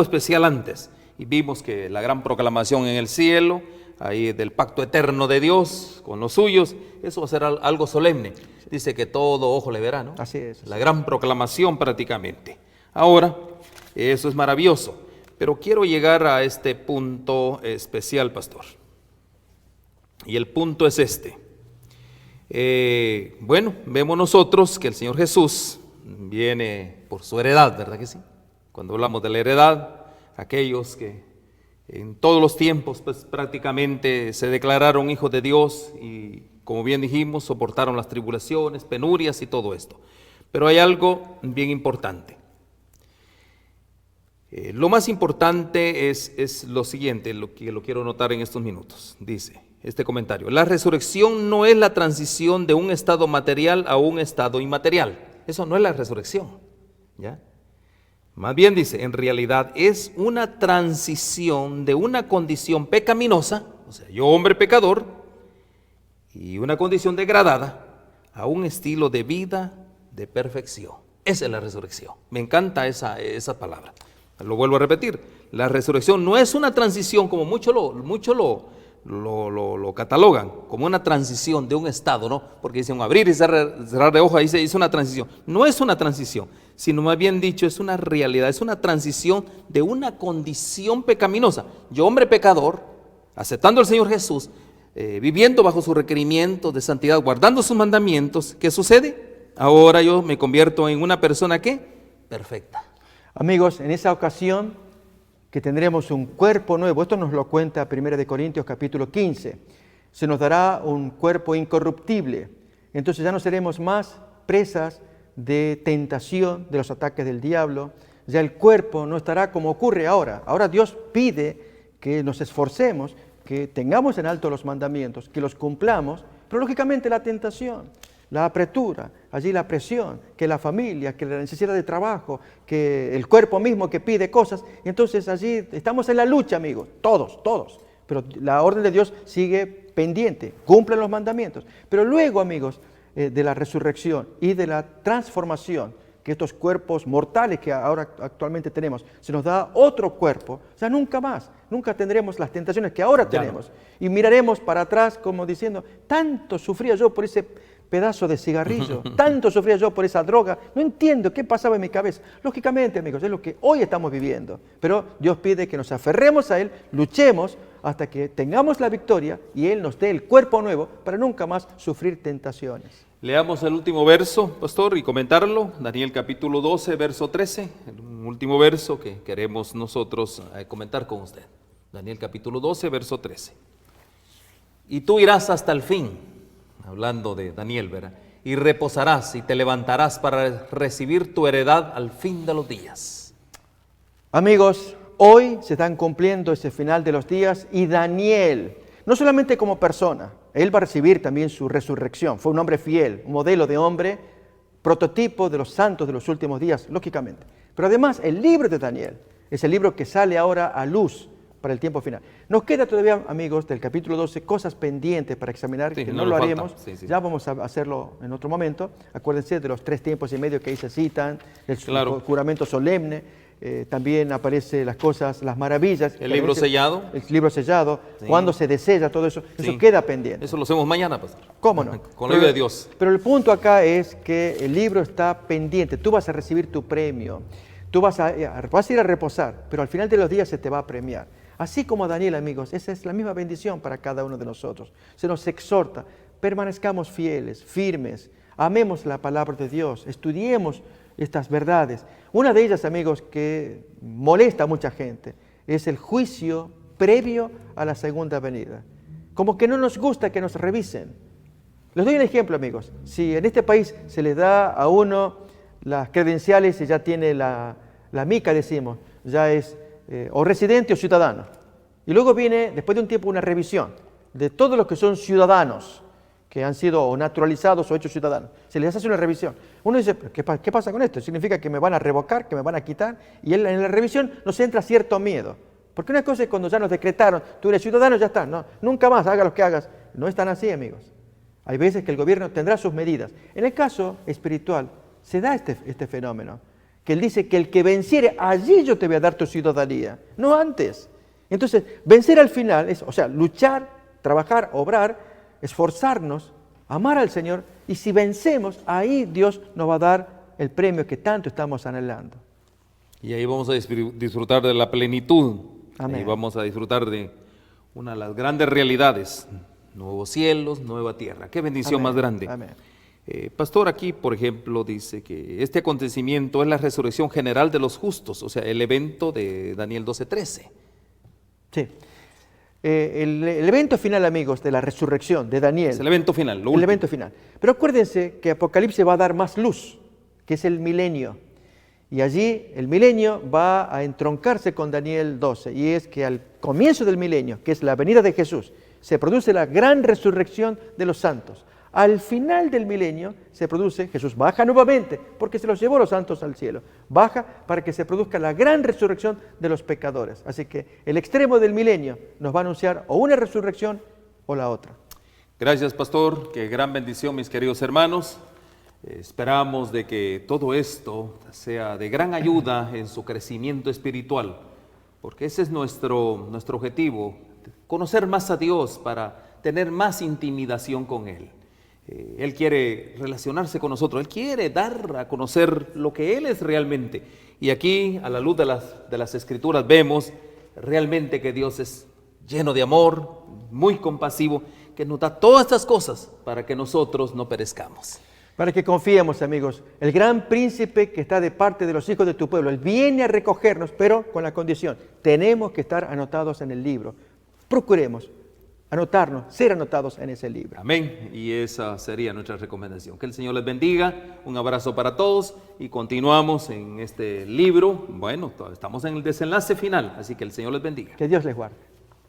especial antes. Y vimos que la gran proclamación en el cielo, ahí del pacto eterno de Dios con los suyos, eso va a ser algo solemne. Dice que todo ojo le verá, ¿no? Así es. La gran proclamación prácticamente. Ahora, eso es maravilloso, pero quiero llegar a este punto especial, pastor. Y el punto es este. Bueno, vemos nosotros que el Señor Jesús viene por su heredad, ¿verdad que sí? Cuando hablamos de la heredad, aquellos que en todos los tiempos pues, prácticamente se declararon hijos de Dios y, como bien dijimos, soportaron las tribulaciones, penurias y todo esto. Pero hay algo bien importante. Lo más importante es lo siguiente, lo que lo quiero notar en estos minutos. Dice este comentario: la resurrección no es la transición de un estado material a un estado inmaterial. Eso no es la resurrección, ¿ya? Más bien dice, en realidad es una transición de una condición pecaminosa, o sea, yo hombre pecador, y una condición degradada, a un estilo de vida de perfección. Esa es la resurrección. Me encanta esa palabra. Lo vuelvo a repetir, la resurrección no es una transición como muchos lo catalogan, como una transición de un estado, ¿no? Porque dicen abrir y cerrar de ojos, ahí se hizo una transición. No es una transición, sino más bien dicho, es una realidad, es una transición de una condición pecaminosa. Yo, hombre pecador, aceptando al Señor Jesús, viviendo bajo su requerimiento de santidad, guardando sus mandamientos, ¿qué sucede? Ahora yo me convierto en una persona, ¿qué? Perfecta. Amigos, en esa ocasión que tendremos un cuerpo nuevo, esto nos lo cuenta 1 Corintios capítulo 15, se nos dará un cuerpo incorruptible, entonces ya no seremos más presas de tentación, de los ataques del diablo, ya el cuerpo no estará como ocurre ahora. Ahora Dios pide que nos esforcemos, que tengamos en alto los mandamientos, que los cumplamos, pero lógicamente la tentación, la apretura, allí la presión, que la familia, que la necesidad de trabajo, que el cuerpo mismo que pide cosas, y entonces allí estamos en la lucha, amigos, todos, pero la orden de Dios sigue pendiente, cumple los mandamientos, pero luego, amigos, de la resurrección y de la transformación que estos cuerpos mortales que ahora actualmente tenemos, se nos da otro cuerpo, o sea, nunca más, nunca tendremos las tentaciones que ahora tenemos. Y miraremos para atrás como diciendo, tanto sufría yo por ese pedazo de cigarrillo, tanto sufría yo por esa droga, no entiendo qué pasaba en mi cabeza. Lógicamente, amigos, es lo que hoy estamos viviendo, pero Dios pide que nos aferremos a Él, luchemos hasta que tengamos la victoria y Él nos dé el cuerpo nuevo para nunca más sufrir tentaciones. Leamos el último verso, pastor, y comentarlo. Daniel capítulo 12, verso 13, el último verso que queremos nosotros comentar con usted. Daniel capítulo 12, verso 13. Y tú irás hasta el fin, hablando de Daniel, ¿verdad? Y reposarás y te levantarás para recibir tu heredad al fin de los días. Amigos, hoy se están cumpliendo ese final de los días y Daniel, no solamente como persona, él va a recibir también su resurrección. Fue un hombre fiel, un modelo de hombre, prototipo de los santos de los últimos días, lógicamente. Pero además, el libro de Daniel es el libro que sale ahora a luz para el tiempo final. Nos queda todavía, amigos, del capítulo 12, cosas pendientes para examinar, sí, que no lo haremos. Sí. Ya vamos a hacerlo en otro momento. Acuérdense de los 3 tiempos y medio que ahí se citan, el juramento solemne. También aparecen las cosas, las maravillas. El libro sellado. El libro sellado, cuando se desella todo eso, eso queda pendiente. Eso lo hacemos mañana, pastor. ¿Cómo no? Con la ayuda de Dios. Pero el punto acá es que el libro está pendiente, tú vas a recibir tu premio, tú vas a ir a reposar, pero al final de los días se te va a premiar. Así como a Daniel, amigos, esa es la misma bendición para cada uno de nosotros. Se nos exhorta, permanezcamos fieles, firmes, amemos la palabra de Dios, estudiemos estas verdades. Una de ellas, amigos, que molesta a mucha gente, es el juicio previo a la segunda venida. Como que no nos gusta que nos revisen. Les doy un ejemplo, amigos. Si en este país se le da a uno las credenciales y ya tiene la mica, decimos, ya es o residente o ciudadano. Y luego viene, después de un tiempo, una revisión de todos los que son ciudadanos, que han sido o naturalizados o hechos ciudadanos. Se les hace una revisión. Uno dice, ¿qué pasa con esto? ¿Significa que me van a revocar, que me van a quitar? Y en la revisión nos entra cierto miedo. Porque una cosa es cuando ya nos decretaron, tú eres ciudadano, ya está. No, nunca más, haga lo que hagas. No es tan así, amigos. Hay veces que el gobierno tendrá sus medidas. En el caso espiritual, se da este fenómeno. Que él dice que el que venciere, allí yo te voy a dar tu ciudadanía. No antes. Entonces, vencer al final es, o sea, luchar, trabajar, obrar, esforzarnos, amar al Señor, y si vencemos, ahí Dios nos va a dar el premio que tanto estamos anhelando. Y ahí vamos a disfrutar de la plenitud. Amén. Ahí vamos a disfrutar de una de las grandes realidades, nuevos cielos, nueva tierra. Qué bendición Amén. más grande. Amén. Pastor, aquí, por ejemplo, dice que este acontecimiento es la resurrección general de los justos, o sea, el evento de Daniel 12:13. Sí. El evento final, amigos, de la resurrección de Daniel. Es el evento final, lo El último. evento final. Pero acuérdense que Apocalipsis va a dar más luz, que es el milenio. Y allí el milenio va a entroncarse con Daniel 12. Y es que al comienzo del milenio, que es la venida de Jesús, se produce la gran resurrección de los santos. Al final del milenio se produce, Jesús baja nuevamente, porque se los llevó los santos al cielo. Baja para que se produzca la gran resurrección de los pecadores. Así que el extremo del milenio nos va a anunciar o una resurrección o la otra. Gracias, pastor. Qué gran bendición, mis queridos hermanos. Esperamos de que todo esto sea de gran ayuda en su crecimiento espiritual, porque ese es nuestro objetivo, conocer más a Dios para tener más intimidación con Él. Él quiere relacionarse con nosotros, Él quiere dar a conocer lo que Él es realmente. Y aquí, a la luz de las Escrituras, vemos realmente que Dios es lleno de amor, muy compasivo, que nos da todas estas cosas para que nosotros no perezcamos. Para que confiemos, amigos, el gran príncipe que está de parte de los hijos de tu pueblo, Él viene a recogernos, pero con la condición, tenemos que estar anotados en el libro. Procuremos anotarnos, ser anotados en ese libro. Amén. Y esa sería nuestra recomendación. Que el Señor les bendiga. Un abrazo para todos y continuamos en este libro. Bueno, estamos en el desenlace final, así que el Señor les bendiga. Que Dios les guarde.